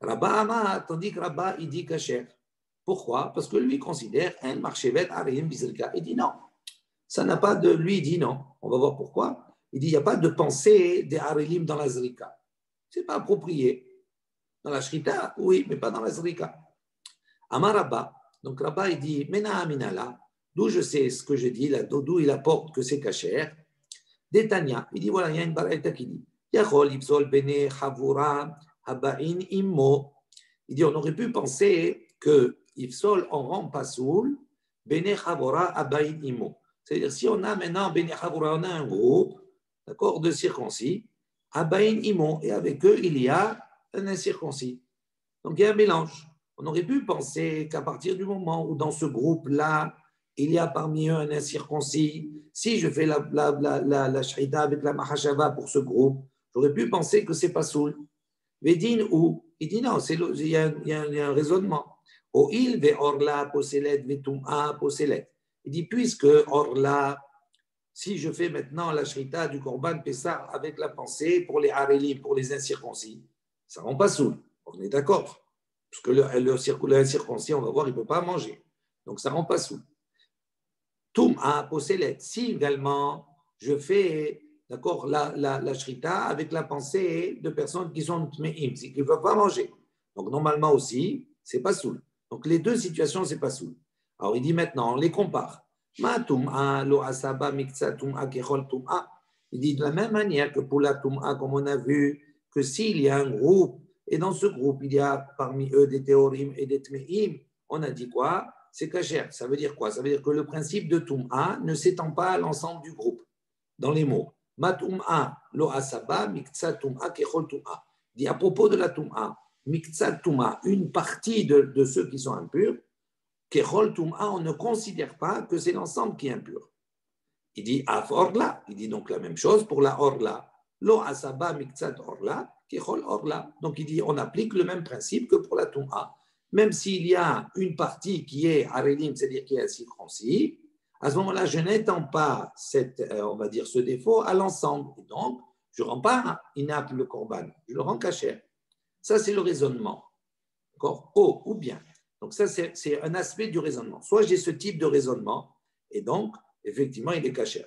Rabba Ama, tandis que Rabba, il dit Kacher. Pourquoi? Parce que lui considère un marchevet Arelim Bizrika. Il dit non. Ça n'a pas de. Lui, il dit non. On va voir pourquoi. Il dit il n'y a pas de pensée des Arelim dans la Zrika. Ce n'est pas approprié. Dans la Shrita, oui, mais pas dans la Zrika. Amar Rabba. Donc Rabba, il dit Mena Aminala. D'où je sais ce que je dis, là, d'où il apporte que c'est Kacher. Détania. Il dit voilà, il y a une baraita qui dit Yachol Ipsol Bene Chavura Habain Immo. Il dit on aurait pu penser que Ipsol en rend pas soul Bene Chavura Habain Immo. C'est-à-dire si on a maintenant Bene Chavura, on a un groupe, d'accord, de circoncis, Habain Immo, et avec eux il y a un incirconcis. Donc il y a un mélange. On aurait pu penser qu'à partir du moment où dans ce groupe-là, il y a parmi eux un incirconcis, si je fais la shrita avec la mahashava pour ce groupe, j'aurais pu penser que c'est pas soul. Vedin ou il dit non, il y a un raisonnement. O il ve orla poselet vetum'a poselet. Il dit puisque orla, si je fais maintenant la shrita du korban pessah avec la pensée pour les harelim, pour les incirconcis, ça rend pas soul. On est d'accord. Parce que l'incirconcis, on va voir, il ne peut pas manger. Donc ça rend pas soul. Tum'a poselet. Si également je fais d'accord, la shrita avec la pensée de personnes qui sont tme'im, qui ne peuvent pas manger. Donc normalement aussi, c'est pas soul. Donc les deux situations, c'est pas soul. Alors il dit maintenant, on les compare. Ma tum'a lo asaba mikza tum'a kechol tum'a. Il dit de la même manière que pour la tum'a, comme on a vu, que s'il y a un groupe, et dans ce groupe, il y a parmi eux des théorim et des tme'im, on a dit quoi? C'est kasher. Ça veut dire quoi? Ça veut dire que le principe de tum'a ne s'étend pas à l'ensemble du groupe, dans les mots. Matum'a lo asaba mikza tum'a kechol tum'a. Dit à propos de la tum'a, mikza tum'a, une partie de ceux qui sont impurs, kechol tum'a, on ne considère pas que c'est l'ensemble qui est impur. Il dit af orla, il dit donc la même chose pour la orla. Lo asaba mikza orla kechol orla. Donc il dit on applique le même principe que pour la tum'a. Même s'il y a une partie qui est arelim, c'est-à-dire qui est circoncis, à ce moment-là, je n'étends pas on va dire, ce défaut à l'ensemble. Et donc, je ne rends pas inapte le korban, je le rends kasher. Ça, c'est le raisonnement. D'accord? Ou bien. Donc, ça, c'est un aspect du raisonnement. Soit j'ai ce type de raisonnement, et donc, effectivement, il est kasher.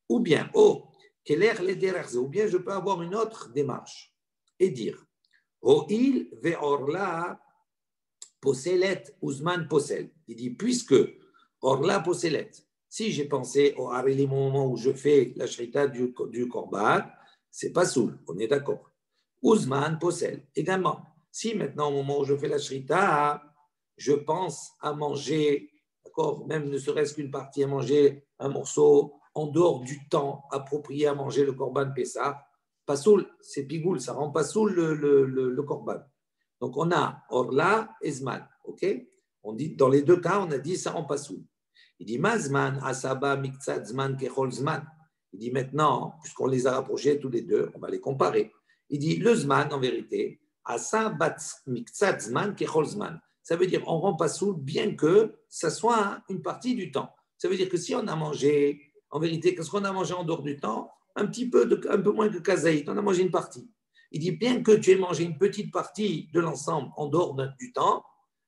Ou bien, ou bien je peux avoir une autre démarche et dire, il ve'orla poselet uzman posel. Il dit, puisque orla poselet, si j'ai pensé au harelim au moment où je fais la shrita du korban, c'est pas soul, on est d'accord. Uzman posel, également. Si maintenant, au moment où je fais la shrita, je pense à manger, d'accord, même ne serait-ce qu'une partie, à manger un morceau en dehors du temps approprié à manger le korban pessah, pas soul, c'est pigoul, ça rend pas soul le korban. Donc on a orla et zman, ok? On dit, dans les deux cas, on a dit ça rend pas soul. Il dit mazman asaba miktzat zman kechol zman. Il dit maintenant, puisqu'on les a rapprochés tous les deux, on va les comparer. Il dit le zman, en vérité, asaba miktzat zman kechol zman. Ça veut dire on rend pas soul bien que ça soit une partie du temps. Ça veut dire que si on a mangé, en vérité, qu'est-ce qu'on a mangé en dehors du temps? Un peu moins que kazaït, on a mangé une partie. Il dit bien que tu aies mangé une petite partie de l'ensemble en dehors du temps,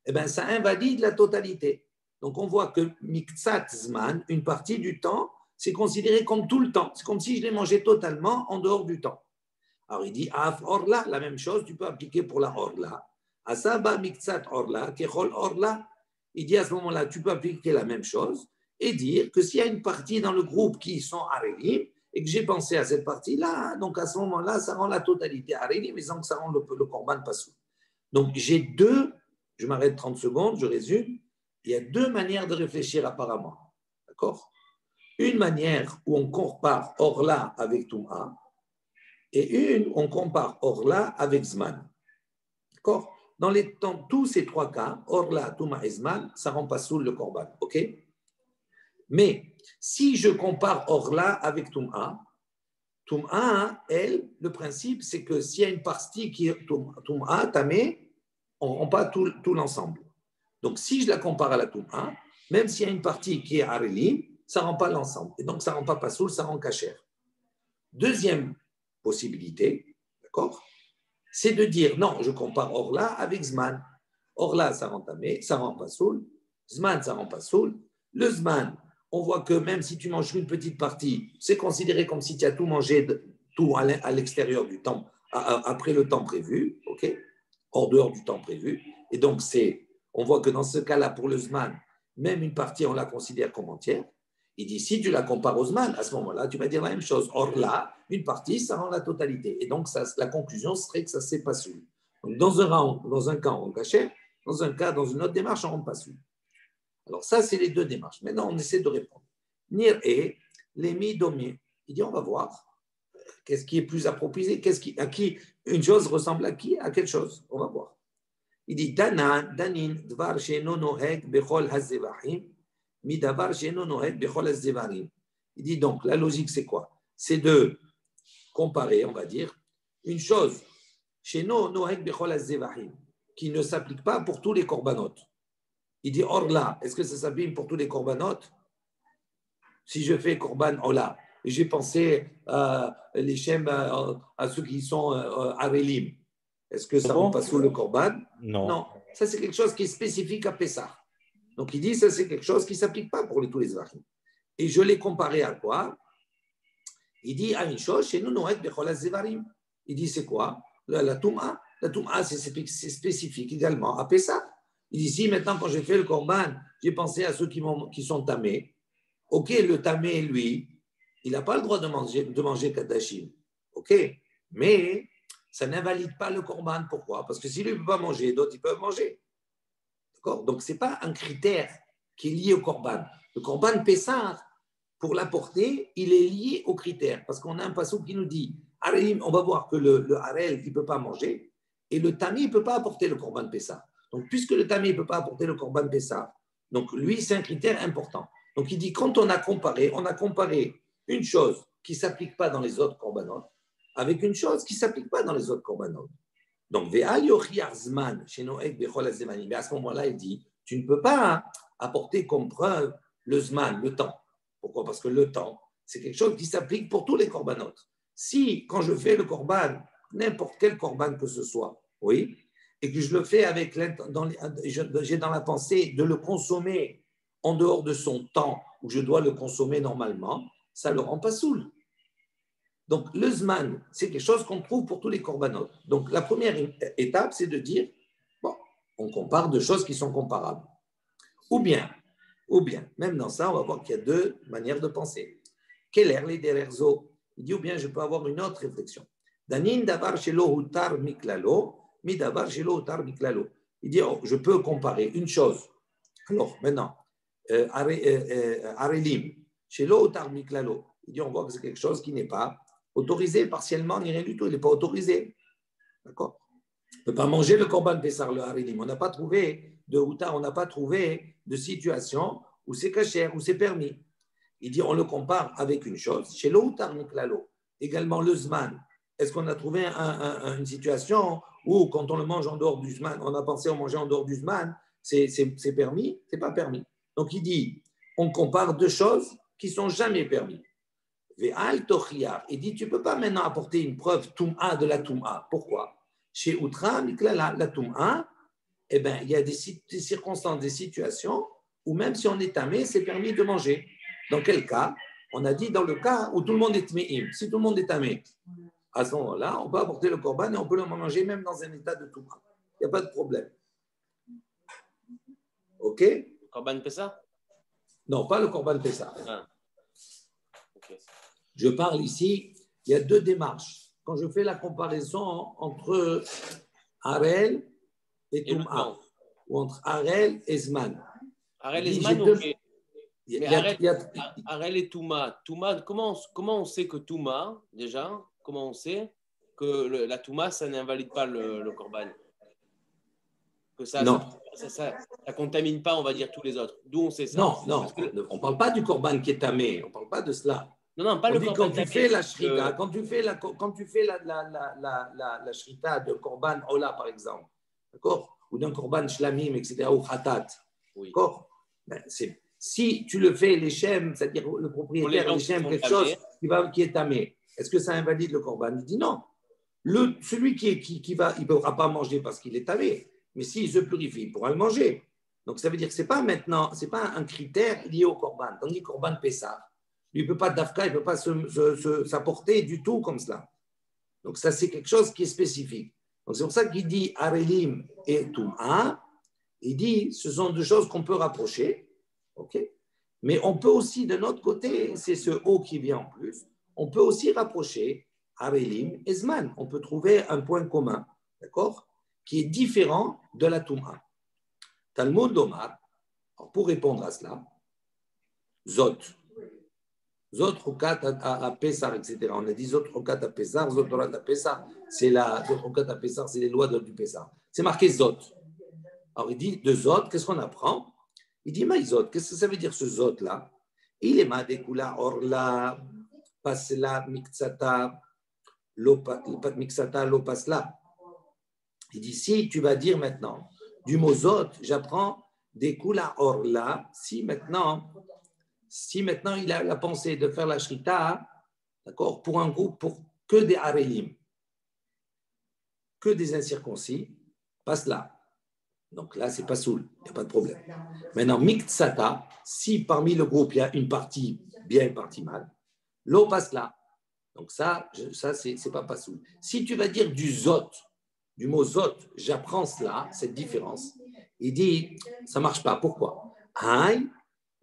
eh ben, ça invalide la totalité. Donc on voit que miktsat zman, une partie du temps, c'est considéré comme tout le temps. C'est comme si je l'ai mangé totalement en dehors du temps. Alors il dit af orla, la même chose, tu peux appliquer pour la orla. Asaba miktsat orla, kechol orla. Il dit à ce moment-là, tu peux appliquer la même chose et dire que s'il y a une partie dans le groupe qui sont arélim, et que j'ai pensé à cette partie-là, donc à ce moment-là, ça rend la totalité arélim, mais sans que ça rend le korban pas soul. Donc j'ai deux, je m'arrête 30 secondes, je résume, il y a deux manières de réfléchir apparemment. D'accord? Une manière où on compare orla avec tum'a, et une où on compare orla avec zman. D'accord? dans tous ces trois cas, Orla, Touma et Zman, ça rend pas soul le korban. OK? Mais si je compare Orla avec Touma, elle, le principe, c'est que s'il y a une partie qui est Touma, Tamé, on pas tout l'ensemble. Donc, si je la compare à la Touma, même s'il y a une partie qui est Arelim, ça ne rend pas l'ensemble. Et donc, ça ne rend pas Pasoul, ça rend Kacher. Deuxième possibilité, d'accord, c'est de dire non, je compare Orla avec Zman. Orla, ça rend Tamé, ça rend Pasoul. Zman, ça rend Pasoul. Le Zman, on voit que même si tu manges une petite partie, c'est considéré comme si tu as tout mangé, tout à l'extérieur du temps, après le temps prévu, ok, hors dehors du temps prévu. Et donc, on voit que dans ce cas-là, pour le Zman, même une partie, on la considère comme entière. Il dit, si tu la compares au Zman, à ce moment-là, tu vas dire la même chose. Or là, une partie, ça rend la totalité. Et donc, la conclusion serait que ça ne s'est pas sous. Donc, dans un cas, on cachait, dans un cas, dans une autre démarche, on ne rend pas sous. Alors, ça, c'est les deux démarches. Maintenant, on essaie de répondre. Nir et l'émi domi. Il dit, on va voir. Qu'est-ce qui est plus approprié? À qui une chose ressemble à qui? À quelle chose? On va voir. Il dit, Danin, dvar sheno noheg bechol hazevahim, mi davar sheno noheg bechol hazevarim. Il dit donc, la logique, c'est quoi? C'est de comparer, on va dire, une chose, sheno noheg bechol hazevahim, qui ne s'applique pas pour tous les corbanotes. Il dit, or là, est-ce que ça s'applique pour tous les corbanotes? Si je fais korban ola, j'ai pensé les shem à ceux qui sont arelim, est-ce que ça ne rend pas sous le korban? Non. Ça, c'est quelque chose qui est spécifique à Pessah. Donc, il dit, ça, c'est quelque chose qui ne s'applique pas pour tous les Zvachim. Et je l'ai comparé à quoi? Il dit, à une chose, chez nous, Noël, Bechol Zevarim. Il dit, c'est quoi? La Touma. La Touma, c'est spécifique également à Pessah. Il dit, si maintenant, quand j'ai fait le korban, j'ai pensé à ceux qui sont tamés. OK, le tamé, lui, il n'a pas le droit de manger Kadashim. OK, mais ça n'invalide pas le korban. Pourquoi? Parce que s'il ne peut pas manger, d'autres, ils peuvent manger. D'accord? Donc, ce n'est pas un critère qui est lié au korban. Le korban Pessah, pour l'apporter, il est lié au critère. Parce qu'on a un passage qui nous dit, on va voir que le harel, il ne peut pas manger, et le tamé, il ne peut pas apporter le korban Pessah. Donc, puisque le tamé ne peut pas apporter le korban Pessah, donc lui, c'est un critère important. Donc, il dit, quand on a comparé une chose qui ne s'applique pas dans les autres corbanotes avec une chose qui ne s'applique pas dans les autres corbanotes. Donc, mais à ce moment-là, il dit, tu ne peux pas apporter comme preuve le zman, le temps. Pourquoi? Parce que le temps, c'est quelque chose qui s'applique pour tous les corbanotes. Si, quand je fais le korban, n'importe quel korban que ce soit, oui, et que je le fais avec j'ai dans la pensée de le consommer en dehors de son temps où je dois le consommer normalement, ça ne le rend pas soul. Donc, le zman, c'est quelque chose qu'on trouve pour tous les corbanotes. Donc, la première étape, c'est de dire, bon, on compare deux choses qui sont comparables. Ou bien, même dans ça, on va voir qu'il y a deux manières de penser. Quel est les dererzo? Il dit, ou bien je peux avoir une autre réflexion. Danin davar shelo hutar miklalo, mi davar shelo hutar miklalo. Il dit, oh, je peux comparer une chose. Alors, maintenant, arelim, shelo hutar miklalo. Il dit, on voit que c'est quelque chose qui n'est pas autorisé partiellement, ni rien du tout. Il n'est pas autorisé. D'accord? On ne peut pas manger le korban Pessar, le harelim. On n'a pas trouvé de hutar, on n'a pas trouvé de situation où c'est caché, où c'est permis. Il dit, on le compare avec une chose. Chez le hutar miklalo, également le zman. Est-ce qu'on a trouvé une situation où, quand on le mange en dehors du zman, on a pensé à manger en dehors du zman, c'est permis? C'est pas permis. Donc il dit, on compare deux choses qui sont jamais permis. Il dit, tu ne peux pas maintenant apporter une preuve Toum'a de la Toum'a. Pourquoi? Chez Outra, la Toum'a, eh ben, il y a des circonstances, des situations où même si on est tamé, c'est permis de manger. Dans quel cas? On a dit dans le cas où tout le monde est tméim. Si tout le monde est tamé, à ce moment-là, on peut apporter le korban et on peut le manger même dans un état de Toum'a. Il n'y a pas de problème. OK? Le korban Pessah? Non, pas le korban Pessah. Ah. Okay. Je parle ici, il y a deux démarches. Quand je fais la comparaison entre Harel et Toum'a, ou entre Harel et Zman. Harel et Zman, Harel et Toum'a. Toum'a, comment on sait que Toum'a, déjà, comment on sait que la Toum'a, ça n'invalide pas le korban? Que ça Non. Ça contamine pas, on va dire, tous les autres. D'où on sait ça. Non, on ne parle pas du corban qui est tamé, on ne parle pas de cela. Non, pas on le dit corban quand tu fais la shrita, quand tu fais la shrita de corban ola, par exemple, d'accord, ou d'un corban shlamim, etc., ou khatat, oui. d'accord, ben, si tu le fais l'échem, c'est-à-dire le propriétaire l'échem, quelque chose qui est tamé, est-ce que ça invalide le corban? Il dit non. Celui qui va, il ne pourra pas manger parce qu'il est tamé, mais s'il se purifie, il pourra le manger. Donc ça veut dire que ce n'est pas maintenant, ce n'est pas un critère lié au corban. Tandis que corban Pessah, il ne peut pas d'Afka, il ne peut pas s'apporter du tout comme cela. Donc ça, c'est quelque chose qui est spécifique. Donc c'est pour ça qu'il dit Arelim et Toum'a. Il dit, ce sont deux choses qu'on peut rapprocher, ok? Mais on peut aussi, de notre côté, c'est ce O qui vient en plus, on peut aussi rapprocher Arelim et Zman. On peut trouver un point commun, d'accord? Qui est différent de la Toum'a. Talmud d'Omar, pour répondre à cela, Zot. Zot Rokat à Pessah, etc. On a dit Zot Rokat à Pessah, Zot Rokat à Pessah, c'est Zot Rokat à Pessah, c'est les lois du Pessah. C'est marqué Zot. Alors il dit de Zot, qu'est-ce qu'on apprend? Il dit Maïzot, qu'est-ce que ça veut dire ce Zot-là? Il est Madekula Orla, Pasla, Miktsata, Miktsata, Lopasla. Il dit si tu vas dire maintenant du mot Zot, j'apprends Dekula Orla, si maintenant il a la pensée de faire la shrita, d'accord, pour un groupe, pour que des arélim, que des incirconcis, passe là. Donc là, c'est pas soul, il n'y a pas de problème. Maintenant, miktsata, si parmi le groupe, il y a une partie bien, une partie mal, l'eau passe là. Donc ça c'est pas soul. Si tu vas dire du zot, du mot zot, j'apprends cela, cette différence, il dit, ça marche pas. Pourquoi? Aïe,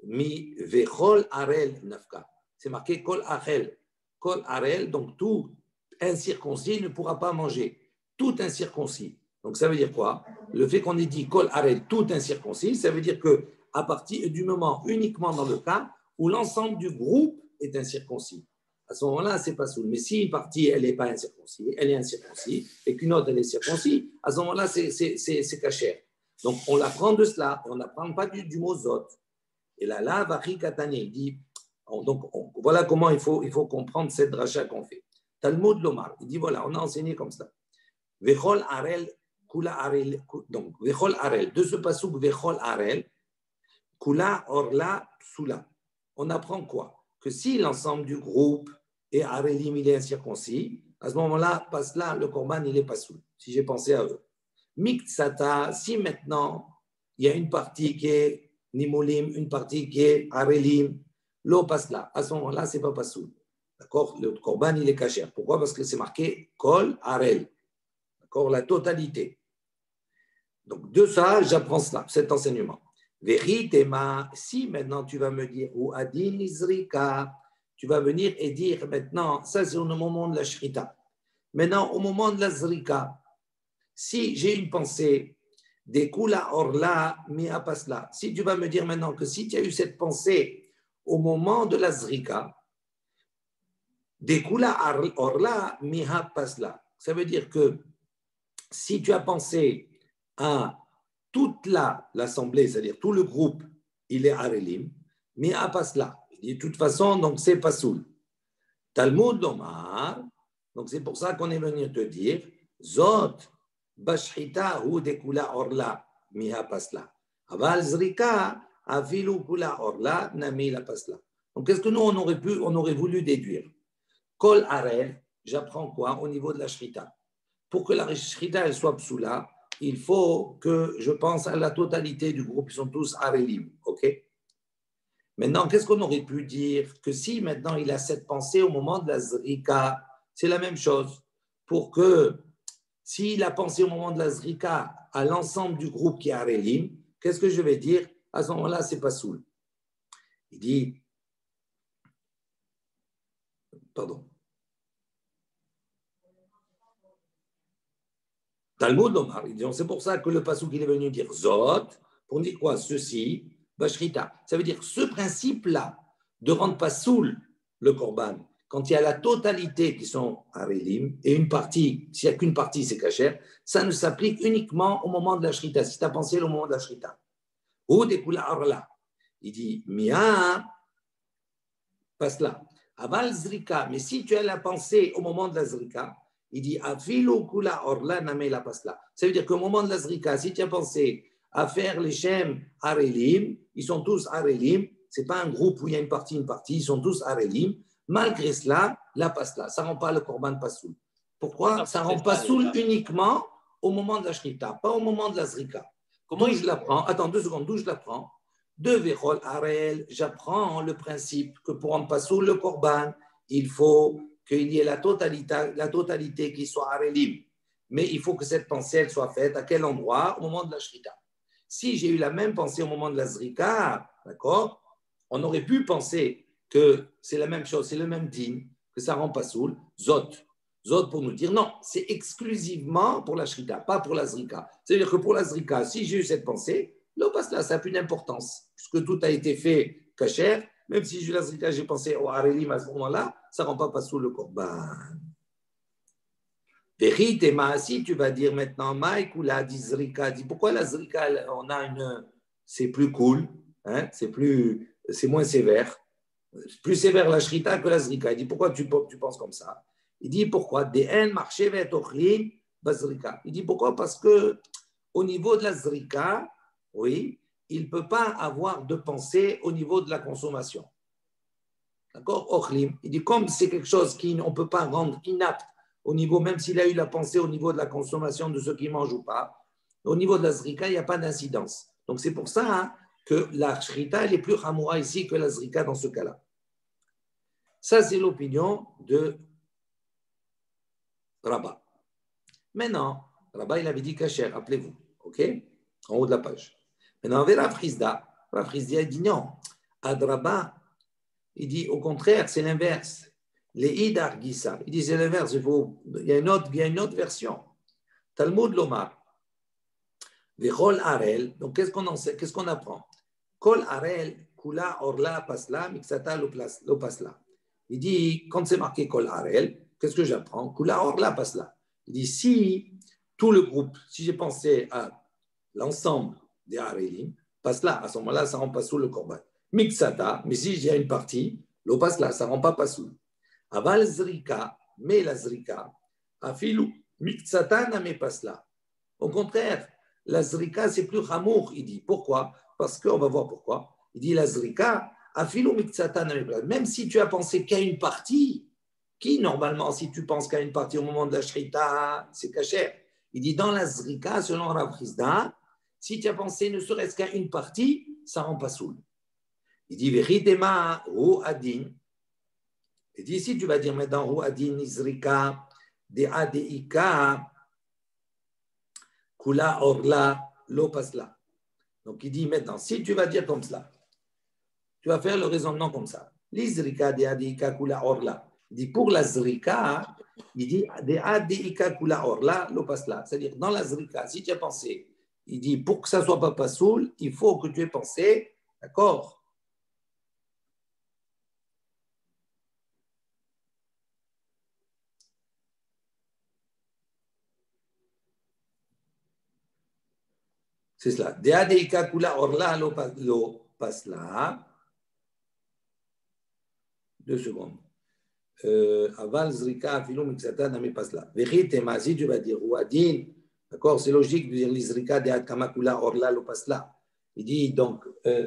mi vechol arel nafka. C'est marqué kol arel. Kol arel, donc tout incirconcis ne pourra pas manger. Tout incirconcis. Donc ça veut dire quoi? Le fait qu'on ait dit kol arel, tout incirconcis, ça veut dire que à partir du moment, uniquement dans le cas où l'ensemble du groupe est incirconcis. À ce moment-là, c'est pas soul. Mais si une partie, elle n'est pas incirconcis, elle est incirconcis, et qu'une autre, elle est circoncis, à ce moment-là, c'est cachère. Donc on l'apprend de cela, on n'apprend pas du mot zot. Et là, Vachi Katane, il dit, donc voilà comment il faut comprendre cette dracha qu'on fait. Talmud Lomar, il dit voilà, on a enseigné comme ça. Vechol Arel, Kula Arel, donc Vechol Arel, de ce passouk Vechol Arel, Kula Orla Psula. On apprend quoi? Que si l'ensemble du groupe est Arelim, il est incirconcis, à ce moment-là, passe là, le korban, il est pas soul. Si j'ai pensé à eux. Miktsata, si maintenant, il y a une partie qui est Nimolim, une partie qui est Arelim, l'eau passe là. À ce moment-là, c'est pas soul. D'accord? Le korban, il est caché. Pourquoi? Parce que c'est marqué Kol Arel. D'accord? La totalité. Donc, de ça, j'apprends cela, cet enseignement. Veritema, si maintenant tu vas me dire, ou Adin Izrika, tu vas venir et dire maintenant, ça c'est au moment de la Shrita. Maintenant, au moment de la Zrika, si j'ai une pensée, des kula orla mi apasla, si tu vas me dire maintenant que si tu as eu cette pensée au moment de la Zrika, des kula orla mi apasla, ça veut dire que si tu as pensé à toute l'assemblée, c'est-à-dire tout le groupe, il est Arelim, mais à Pasla. De toute façon, donc c'est pas soul. Talmud Lomar, donc c'est pour ça qu'on est venu te dire, Zot, Bashita ou Dekula Orla, Miha Pasla. Aval Zrika, Avilu Kula Orla, Nami la Pasla. Donc qu'est-ce que nous on aurait voulu déduire? Kol Arel, j'apprends quoi au niveau de la Shrita? Pour que la Shrita elle soit psoula, il faut que je pense à la totalité du groupe, ils sont tous Arelim, ok? Maintenant, qu'est-ce qu'on aurait pu dire? Que si maintenant il a cette pensée au moment de la Zrika, c'est la même chose. Pour que s'il a pensé au moment de la Zrika à l'ensemble du groupe qui est Arelim, qu'est-ce que je vais dire? À ce moment-là, c'est pas soul. Il dit, pardon. Talmud Omar, c'est pour ça que le passouk il est venu dire Zot, pour dire quoi? Ceci, Bashrita. Ça veut dire ce principe-là de rendre pas soul le korban quand il y a la totalité qui sont arélim et une partie, s'il n'y a qu'une partie, c'est kasher, ça ne s'applique uniquement au moment de la shrita, si tu as pensé au moment de la shrita. Ou des kula orla. Il dit, mia, passe là. Aval zrika, mais si tu as la pensée au moment de la zrika, il dit, afilu kula orla name la passe là. Ça veut dire qu'au moment de la zrika, si tu as pensé à faire les shem arélim, ils sont tous arélim, c'est pas un groupe où il y a une partie, ils sont tous arélim. Malgré cela, la passe-là, ça ne rend pas le korban pasoul. Pourquoi? Ça ne rend pasoul uniquement au moment de la shrita, pas au moment de la zrika. D'où je l'apprends? Attends 2 secondes, d'où je l'apprends? De Vechol Arel, j'apprends le principe que pour rendre pasoul le korban, il faut qu'il y ait la totalité qui soit arélim. Mais il faut que cette pensée elle soit faite à quel endroit? Au moment de la shrita. Si j'ai eu la même pensée au moment de la zrika, d'accord, on aurait pu penser que c'est la même chose, c'est le même din, que ça rend pas soul, zot. Zot pour nous dire non, c'est exclusivement pour la shrita, pas pour la zrika. C'est-à-dire que pour la zrika, si j'ai eu cette pensée, là, ça n'a plus d'importance, puisque tout a été fait kasher, même si j'ai eu la zrika, j'ai pensé au harelim à ce moment-là, ça ne rend pas soul le korban. Vérité, si tu vas dire maintenant, Mike ou la zrika, dit pourquoi la zrika, on a une, c'est plus cool, hein, c'est moins sévère. Plus sévère la shrita que la zrika. Il dit pourquoi tu penses comme ça? Il dit pourquoi? Il dit pourquoi? Parce que au niveau de la zrika, oui, il ne peut pas avoir de pensée au niveau de la consommation. D'accord? Ochlim. Il dit comme c'est quelque chose qu'on ne peut pas rendre inapte au niveau, même s'il a eu la pensée au niveau de la consommation de ceux qui mangent ou pas, au niveau de la zrika, il n'y a pas d'incidence. Donc c'est pour ça hein, que la shrita elle est plus hamoura ici que la zrika dans ce cas-là. Ça, c'est l'opinion de Rabat. Maintenant, Rabat, il avait dit kasher, rappelez-vous, ok? En haut de la page. Maintenant, on verra Frisda. Frisda, il dit non. Ad Rabat, il dit au contraire, c'est l'inverse. Les Idar Gissa, il dit c'est l'inverse. Il y a une autre version. Talmud Lomar. Vechol Arel. Donc, qu'est-ce qu'on en sait? Qu'est-ce qu'on apprend? Kol Arel, Kula Orla Pasla, Mixata Lo Pasla. Il dit, quand c'est marqué Kol Arel, qu'est-ce que j'apprends? Kula Orla Pasla. Il dit, si tout le groupe, si j'ai pensé à l'ensemble des Arelim, Pasla, à ce moment-là, ça ne rend pas sous le korban. Mixata, mais si j'ai une partie, Lo Pasla, ça ne rend pas sous. Aval Zrika, mais la Zrika, Afilu, Mixata Name Pasla. Au contraire, la Zrika, c'est plus Hamour, il dit. Pourquoi? Parce qu'on va voir pourquoi. Il dit la Zrika, même si tu as pensé qu'à une partie, qui normalement, si tu penses qu'à une partie au moment de la shrita, c'est kasher. Il dit dans la Zrika, selon Rav Chisda, si tu as pensé ne serait-ce qu'à une partie, ça ne rend pas soul. Il dit Veritema hu adin. Il dit si tu vas dire maintenant hu adin Zrika, de adeika, kula orla, lo pasla. Donc il dit maintenant, si tu vas dire comme cela, tu vas faire le raisonnement comme ça. L'izrika de adika kula orla. Il dit pour la zrika, il dit de adika kula orla, lo pasla. C'est-à-dire dans la zrika, si tu as pensé, il dit pour que ça ne soit pas pasoul, il faut que tu aies pensé, d'accord? C'est cela. De adika kula orla, lo pasla. 2 secondes. Aval zrika filou mixata nami pasla. Veritema, si tu vas dire ou adin, d'accord, c'est logique de dire l'izrika de kamakula orla lo pasla. Il dit donc,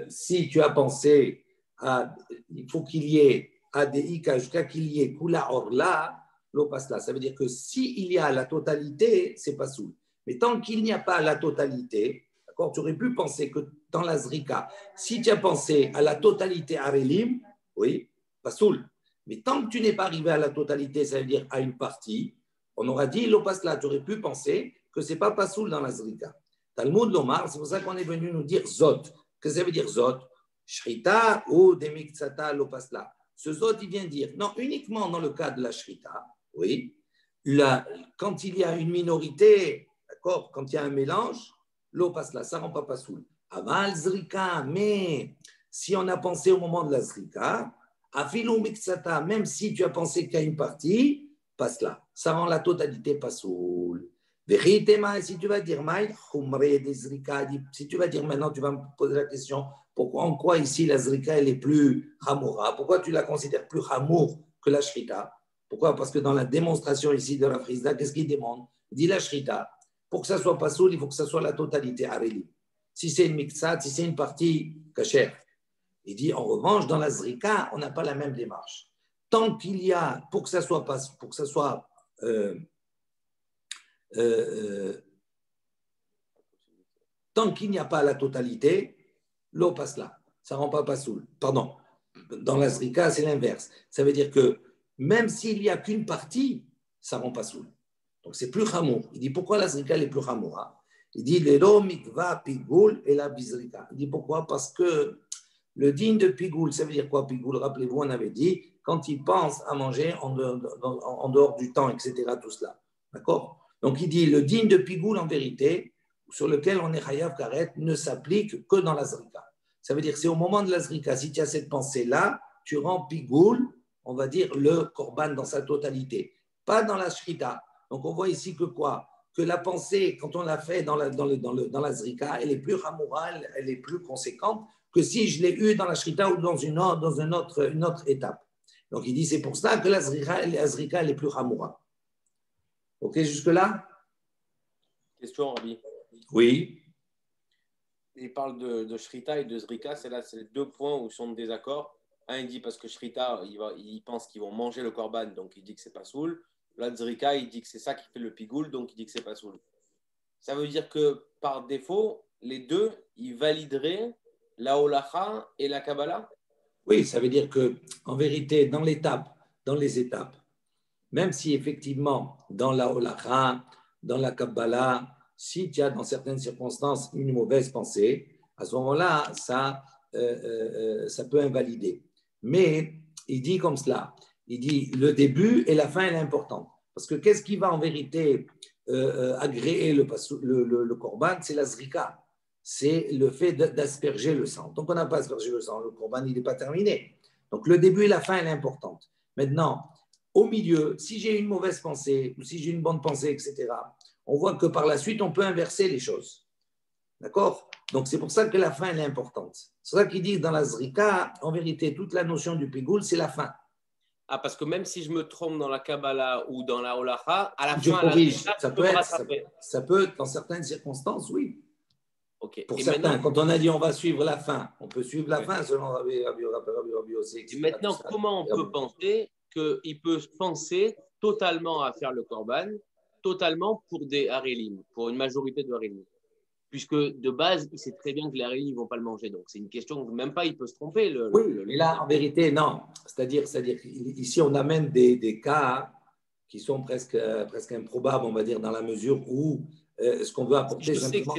si tu as pensé à, il faut qu'il y ait adeika jusqu'à qu'il y ait kula orla lo pasla. Ça veut dire que s'il y a la totalité, c'est pas soul. Mais tant qu'il n'y a pas la totalité, d'accord, tu aurais pu penser que dans la zrika, si tu as pensé à la totalité arelim, oui, pas soul. Mais tant que tu n'es pas arrivé à la totalité, ça veut dire à une partie, on aura dit l'opasla, tu aurais pu penser que ce n'est pas pasoul dans la zrika. Talmud Lomar, c'est pour ça qu'on est venu nous dire zot. Qu'est-ce que ça veut dire zot? Shrita ou demiktsata l'opasla. Ce zot, il vient dire, non, uniquement dans le cas de la shrita, oui, quand il y a une minorité, d'accord, quand il y a un mélange, l'opasla, ça ne rend pas pasoul. Aval zrika, mais si on a pensé au moment de la zrika, Afilou mixata, même si tu as pensé qu'il y a une partie, passe là. Ça rend la totalité pas soul. Si tu vas dire si tu vas dire maintenant, tu vas me poser la question, pourquoi, en quoi ici la zrika elle est plus hamoura? Pourquoi tu la considères plus hamour que la shrita? Pourquoi? Parce que dans la démonstration ici de la frisda, qu'est-ce qu'il demande? Il dit la shrita, pour que ça soit pas soul, il faut que ça soit la totalité areli. Si c'est une mixat, si c'est une partie kasher. Il dit, en revanche, dans la zrika, on n'a pas la même démarche. Tant qu'il y a, pour que ça soit, tant qu'il n'y a pas la totalité, l'eau passe là. Ça ne rend pas soul. Pardon. Dans la zrika, c'est l'inverse. Ça veut dire que même s'il n'y a qu'une partie, ça ne rend pas soul. Donc c'est plus chamour. Il dit, pourquoi la zrika est plus chamoura? Il dit, l'ero mikva pigoul et la bizrika. Il dit, pourquoi? Parce que le digne de pigoul, ça veut dire quoi pigoul? Rappelez-vous, on avait dit, quand il pense à manger en dehors du temps, etc., tout cela. D'accord? Donc il dit, le digne de pigoul, en vérité, sur lequel on est chayav karet, ne s'applique que dans la zrika. Ça veut dire que c'est au moment de la zrika, si tu as cette pensée-là, tu rends pigoul, on va dire, le korban dans sa totalité. Pas dans la shrita. Donc on voit ici que quoi? Que la pensée, quand on l'a fait dans la zrika, elle est plus hamoura, elle est plus conséquente que si je l'ai eu dans la shrita ou dans une autre étape. Donc il dit, c'est pour ça que la zrika elle est plus hamoura. Ok, jusque-là? Question, Rabbi. Oui. Il parle de Shrita et de Zrika, c'est les deux points où ils sont en désaccord. Un, il dit parce que Shrita, il pense qu'ils vont manger le korban, donc il dit que c'est pas soul. L'autre, Zrika, il dit que c'est ça qui fait le pigoul, donc il dit que c'est pas soul. Ça veut dire que par défaut, les deux, ils valideraient la holacha et la kabbalah? Oui, ça veut dire que en vérité, dans les étapes, même si effectivement, dans la holacha, dans la kabbalah, si tu as dans certaines circonstances une mauvaise pensée, à ce moment-là, ça peut invalider. Mais il dit comme cela, il dit le début et la fin est important. Parce que qu'est-ce qui va en vérité agréer le korban? C'est la zrika. C'est le fait d'asperger le sang. Donc, on n'a pas aspergé le sang, le korban, il n'est pas terminé. Donc, le début et la fin, elle est importante. Maintenant, au milieu, si j'ai une mauvaise pensée ou si j'ai une bonne pensée, etc., on voit que par la suite, on peut inverser les choses. D'accord? Donc, c'est pour ça que la fin, elle est importante. C'est ça qu'ils disent dans la zrika, en vérité, toute la notion du pigoul, c'est la fin. Ah, parce que même si je me trompe dans la Kabbalah ou dans la holacha, à la je fin, corrige. Ça peut, dans certaines circonstances, oui. Okay. Pour et certains, maintenant, quand on a dit on va suivre la fin, on peut suivre la fin selon Rabbi aussi. Et maintenant, comment on peut penser qu'il peut penser totalement à faire le korban, totalement pour des harélim, pour une majorité de harélim? Puisque de base, il sait très bien que les harélim ne vont pas le manger. Donc, c'est une question que même pas il peut se tromper. Mais là, en vérité, non. C'est-à-dire ici, on amène des cas qui sont presque improbables, on va dire, dans la mesure où ce qu'on veut apporter simplement,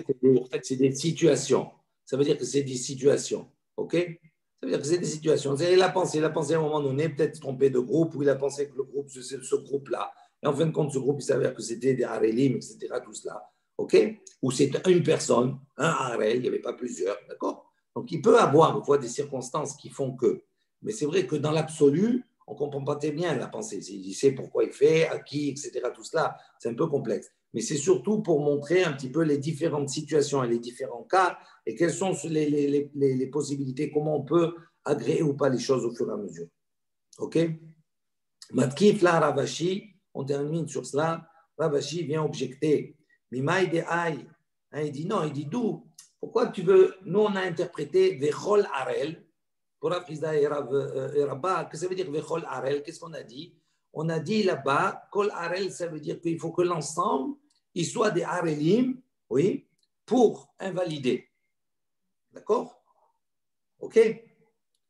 c'est des situations. Ça veut dire que c'est des situations. OK? Ça veut dire que c'est des situations. Il a pensé à un moment donné, peut-être trompé de groupe, ou il a pensé que le groupe, c'est ce groupe-là. Et en fin de compte, ce groupe, il s'avère que c'était des harélim, etc., tout cela. OK? Ou c'est une personne, un harel, il n'y avait pas plusieurs. D'accord? Donc, il peut avoir, des circonstances qui font que. Mais c'est vrai que dans l'absolu, on ne comprend pas très bien la pensée. Il sait pourquoi il fait, à qui, etc., tout cela. C'est un peu complexe. Mais c'est surtout pour montrer un petit peu les différentes situations et les différents cas et quelles sont les possibilités, comment on peut agréer ou pas les choses au fur et à mesure. OK? Matkif la Ravashi, on termine sur cela. Ravashi vient objecter. Mimaï de Aï. Il dit non, il dit d'où? Pourquoi tu veux? Nous, on a interprété Vechol Arel. Pour Afrizda et Rabba, que ça veut dire Vechol Arel? Qu'est-ce qu'on a dit? On a dit là-bas, Kol Arel, ça veut dire qu'il faut que l'ensemble, il soit des Arelim, oui, pour invalider. D'accord? OK?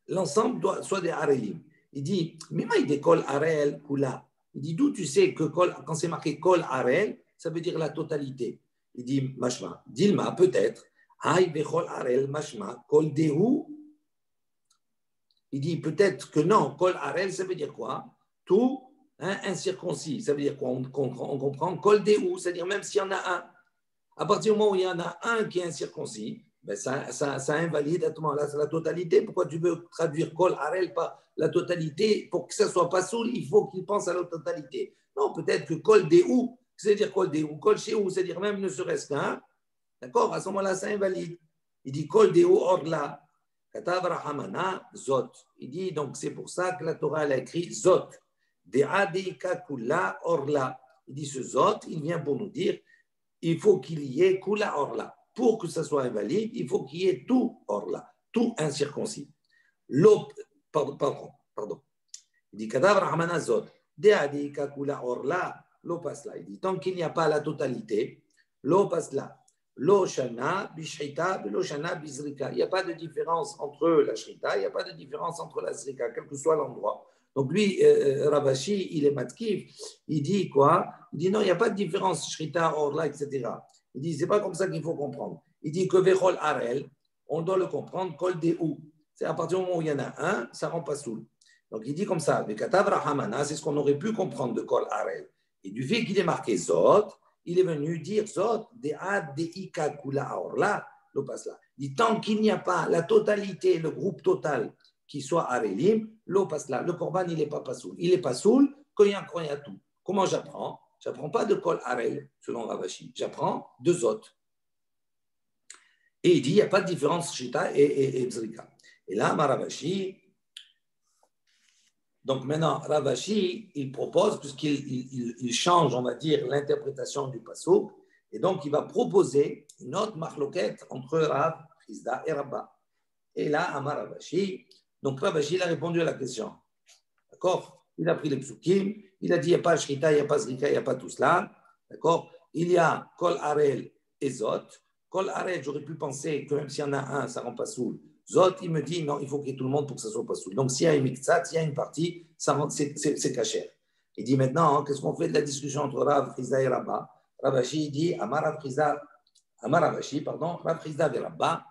L'ensemble doit soit des Arelim. Il dit, mais il dit Kol Arel Kula. Il dit, d'où tu sais que quand c'est marqué Kol Arel, ça veut dire la totalité. Il dit, Mashma, Dilma, peut-être. Aïe, Vechol Arel, Mashma, Kol Dehu. Il dit peut-être que non, Kol Arel, ça veut dire quoi? Tout incirconcis. Ça veut dire quoi? On comprend Kol Dehu, c'est-à-dire même s'il y en a un. À partir du moment où il y en a un qui est incirconcis, Mais ça invalide à tout moment là, c'est la totalité. Pourquoi tu veux traduire Kol Harel par la totalité? Pour que ça ne soit pas soul, il faut qu'il pense à la totalité. Non, peut-être que Kol Déou, c'est-à-dire Kol Déou, Kol Chéou, c'est-à-dire même ne serait-ce qu'un. D'accord? À ce moment-là, ça invalide. Il dit Kol Déou Orla. Katav Rahamana Zot. Il dit donc c'est pour ça que la Torah elle a écrit Zot. De'adika Kula Orla. Il dit ce Zot, il vient pour nous dire il faut qu'il y ait Kula Orla. Pour que ça soit invalide, il faut qu'il y ait tout Orla, tout incirconcis. Pardon. Il dit Katav Rahamana Zot. De'adika Kula Orla. Lo pasla. Il dit tant qu'il n'y a pas la totalité, lo pasla. Lo shana bishrita, lo shana bizrika. Il n'y a pas de différence entre la shrita, il n'y a pas de différence entre la zrika, quel que soit l'endroit. Donc lui, Ravashi, il est matkif, il dit quoi? Il dit non, il n'y a pas de différence, shrita, orla, etc. Il dit, c'est pas comme ça qu'il faut comprendre. Il dit que vechol arel, on doit le comprendre, kol déou. C'est à partir du moment où il y en a un, ça rend pas soul. Donc il dit comme ça, vekatav rahamana, c'est ce qu'on aurait pu comprendre de kol arel. Et du fait qu'il est marqué zot, il est venu dire Zot, De'ika Kula Orla, le passe là. Il dit tant qu'il n'y a pas la totalité, le groupe total qui soit Arelim, le passe là. Le Korban, il n'est pas pasoul. Il est pasoul quand il y a tout. Comment j'apprends? Je n'apprends pas de Kol Arel, selon Ravashi. J'apprends de Zot. Et il dit il n'y a pas de différence Shita et Bzrika. Et là, Ravashi. Donc maintenant, Ravashi, il propose, puisqu'il change, on va dire, l'interprétation du pasuk, et donc il va proposer une autre marloquette entre Rav, Chizda et Rabba. Et là, Amar Ravashi, donc Ravashi, il a répondu à la question. D'accord? Il a pris les psukim, il a dit, il n'y a pas Shrita, il n'y a pas Zrika, il n'y a pas tout cela. D'accord? Il y a Kol Arel et Zot. Kol Arel, j'aurais pu penser que même s'il y en a un, ça ne rend pas soul. Zot, il me dit, non, il faut qu'il y ait tout le monde pour que ça soit pas soul. Donc, s'il y a une miktsat, s'il y a une partie, c'est cachère. Il dit maintenant, qu'est-ce qu'on fait de la discussion entre Rav, Chizda et Rabba? Ravashi dit, Amar Ravashi, Rav Chizda et Rabba,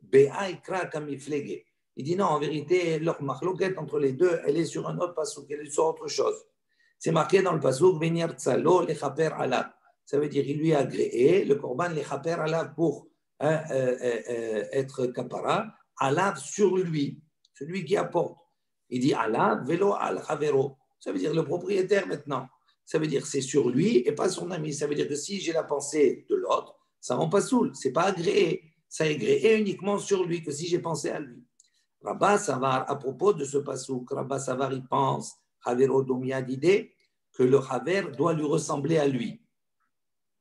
Be'a ikra kamiflege. Il dit non, en vérité, leur marloquette entre les deux, elle est sur un autre pasouk, elle est sur autre chose. C'est marqué dans le pasouk, Venir tsalo lechaper alav. Ça veut dire, il lui a agréé le korban lechaper alav pour être kapara. Alav sur lui, celui qui apporte. Il dit alav velo al chavero. Ça veut dire le propriétaire maintenant. Ça veut dire c'est sur lui et pas son ami. Ça veut dire que si j'ai la pensée de l'autre, ça ne rend pas soul. C'est pas agréé. Ça est agréé uniquement sur lui que si j'ai pensé à lui. Rabba Savar, à propos de ce pasouk, Rabba Savar, il pense, Chavero Domia d'idée, que le Chaver doit lui ressembler à lui.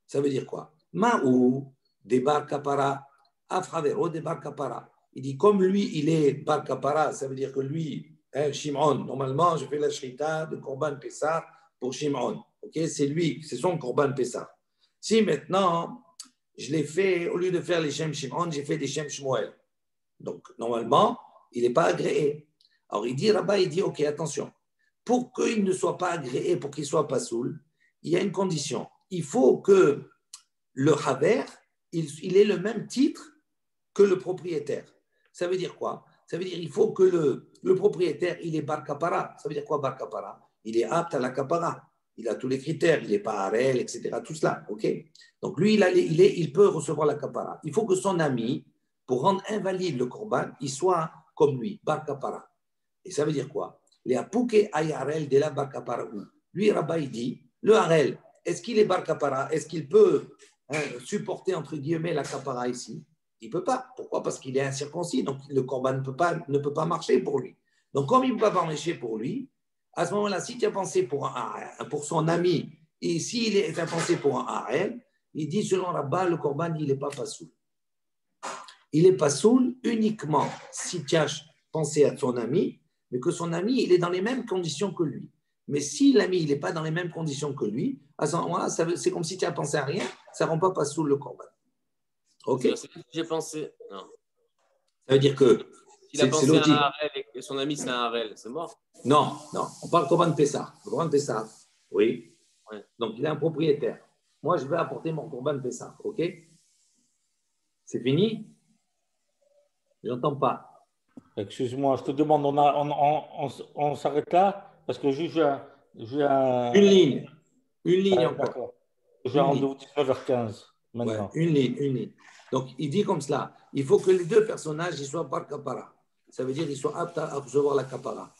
Ça veut dire quoi? Ma'ou, débar kapara. Afravero débar kapara. Il dit comme lui, il est bar kapara, ça veut dire que lui, Shimon, normalement, je fais la shrita de Korban Pessah pour Shimon. Okay? C'est lui, c'est son Korban Pessah. Si maintenant, je l'ai fait, au lieu de faire les Shem Shimon, j'ai fait des Shem Shmuel. Donc, normalement, il n'est pas agréé. Alors, il dit, Rabba, il dit, ok, attention, pour qu'il ne soit pas agréé, pour qu'il ne soit pas soul, il y a une condition. Il faut que le Haver, il ait le même titre que le propriétaire. Ça veut dire quoi? Ça veut dire qu'il faut que le propriétaire, il est bar kapara. Ça veut dire quoi bar kapara? Il est apte à la kapara. Il a tous les critères. Il n'est pas harel, etc. Tout cela. Ok. Donc lui, il peut recevoir la kapara. Il faut que son ami, pour rendre invalide le korban, il soit comme lui, bar kapara. Et ça veut dire quoi? Les apouke ayarel de la bar kapara. Lui, Rabba, il dit, le harel, est-ce qu'il est bar kapara? Est-ce qu'il peut supporter, entre guillemets, la kapara ici? Il ne peut pas. Pourquoi? Parce qu'il est incirconcis. Donc, le korban ne peut pas marcher pour lui. Donc, comme il ne peut pas marcher pour lui, à ce moment-là, si tu as pensé pour son ami, et s'il est pensé pour un harel, il dit, selon Rabba, le korban, il n'est pas pasoul. Il n'est pasoul uniquement si tu as pensé à son ami, mais que son ami, il est dans les mêmes conditions que lui. Mais si l'ami, il n'est pas dans les mêmes conditions que lui, à ce moment-là, c'est comme si tu as pensé à rien, ça ne rend pas pasoul le korban. Ok. J'ai pensé. Non. Ça veut dire que. S'il a pensé à un harel et que son ami c'est un harel, c'est mort. Non. On parle Korban Pessah. Korban Pessah. Oui. Ouais. Donc il est un propriétaire. Moi, je vais apporter mon Korban Pessah. Ok. C'est fini? Je n'entends pas. Excuse-moi, je te demande, on s'arrête là parce que j'ai un. Une ligne encore. D'accord. J'ai un rendez-vous 19h15. maintenant. Ouais, une ligne. Donc, il dit comme cela, il faut que les deux personnages ils soient bar kapara. Ça veut dire qu'ils soient aptes à recevoir la kapara.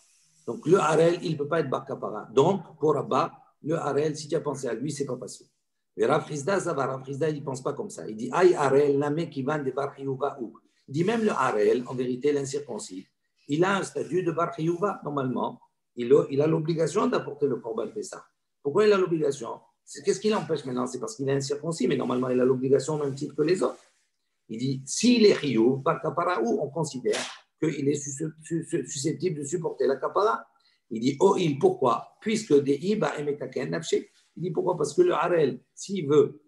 Donc, le harel, il ne peut pas être bar kapara. Donc, pour Abba, le harel, si tu as pensé à lui, c'est pas passé. Mais Rav Chizda, ça va. Rav Chizda, il ne pense pas comme ça. Il dit, aïe harel, name qui vend des bar chiyuva ou. Il dit, même le harel, en vérité, l'incirconcis, il a un statut de bar chiyuva, normalement. Il a l'obligation d'apporter le korban Pessah. Pourquoi il a l'obligation? Qu'est-ce qui l'empêche maintenant? C'est parce qu'il est incirconcis, mais normalement, il a l'obligation au même titre que les autres. Il dit, s'il est chiyuv, par kapara, ou on considère qu'il est susceptible de supporter la kapara. Il dit, oh, pourquoi? Puisque des iba et metaken nafshe. Il dit, pourquoi? Parce que le harel, s'il veut,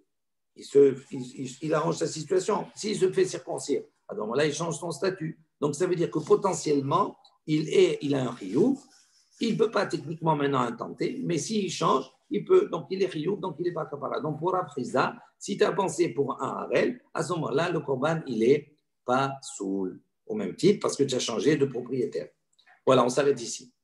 il arrange sa situation. S'il se fait circoncire, à ce moment-là, il change son statut. Donc, ça veut dire que potentiellement, il a un chiyuv. Il ne peut pas techniquement maintenant intenter, mais s'il change, il peut. Donc, il est chiyuv, donc il n'est pas kapara. Donc, pour Rav Chizda, si tu as pensé pour un harel, à ce moment-là, le korban, il n'est pas soul. Au même titre, parce que tu as changé de propriétaire. Voilà, on s'arrête ici.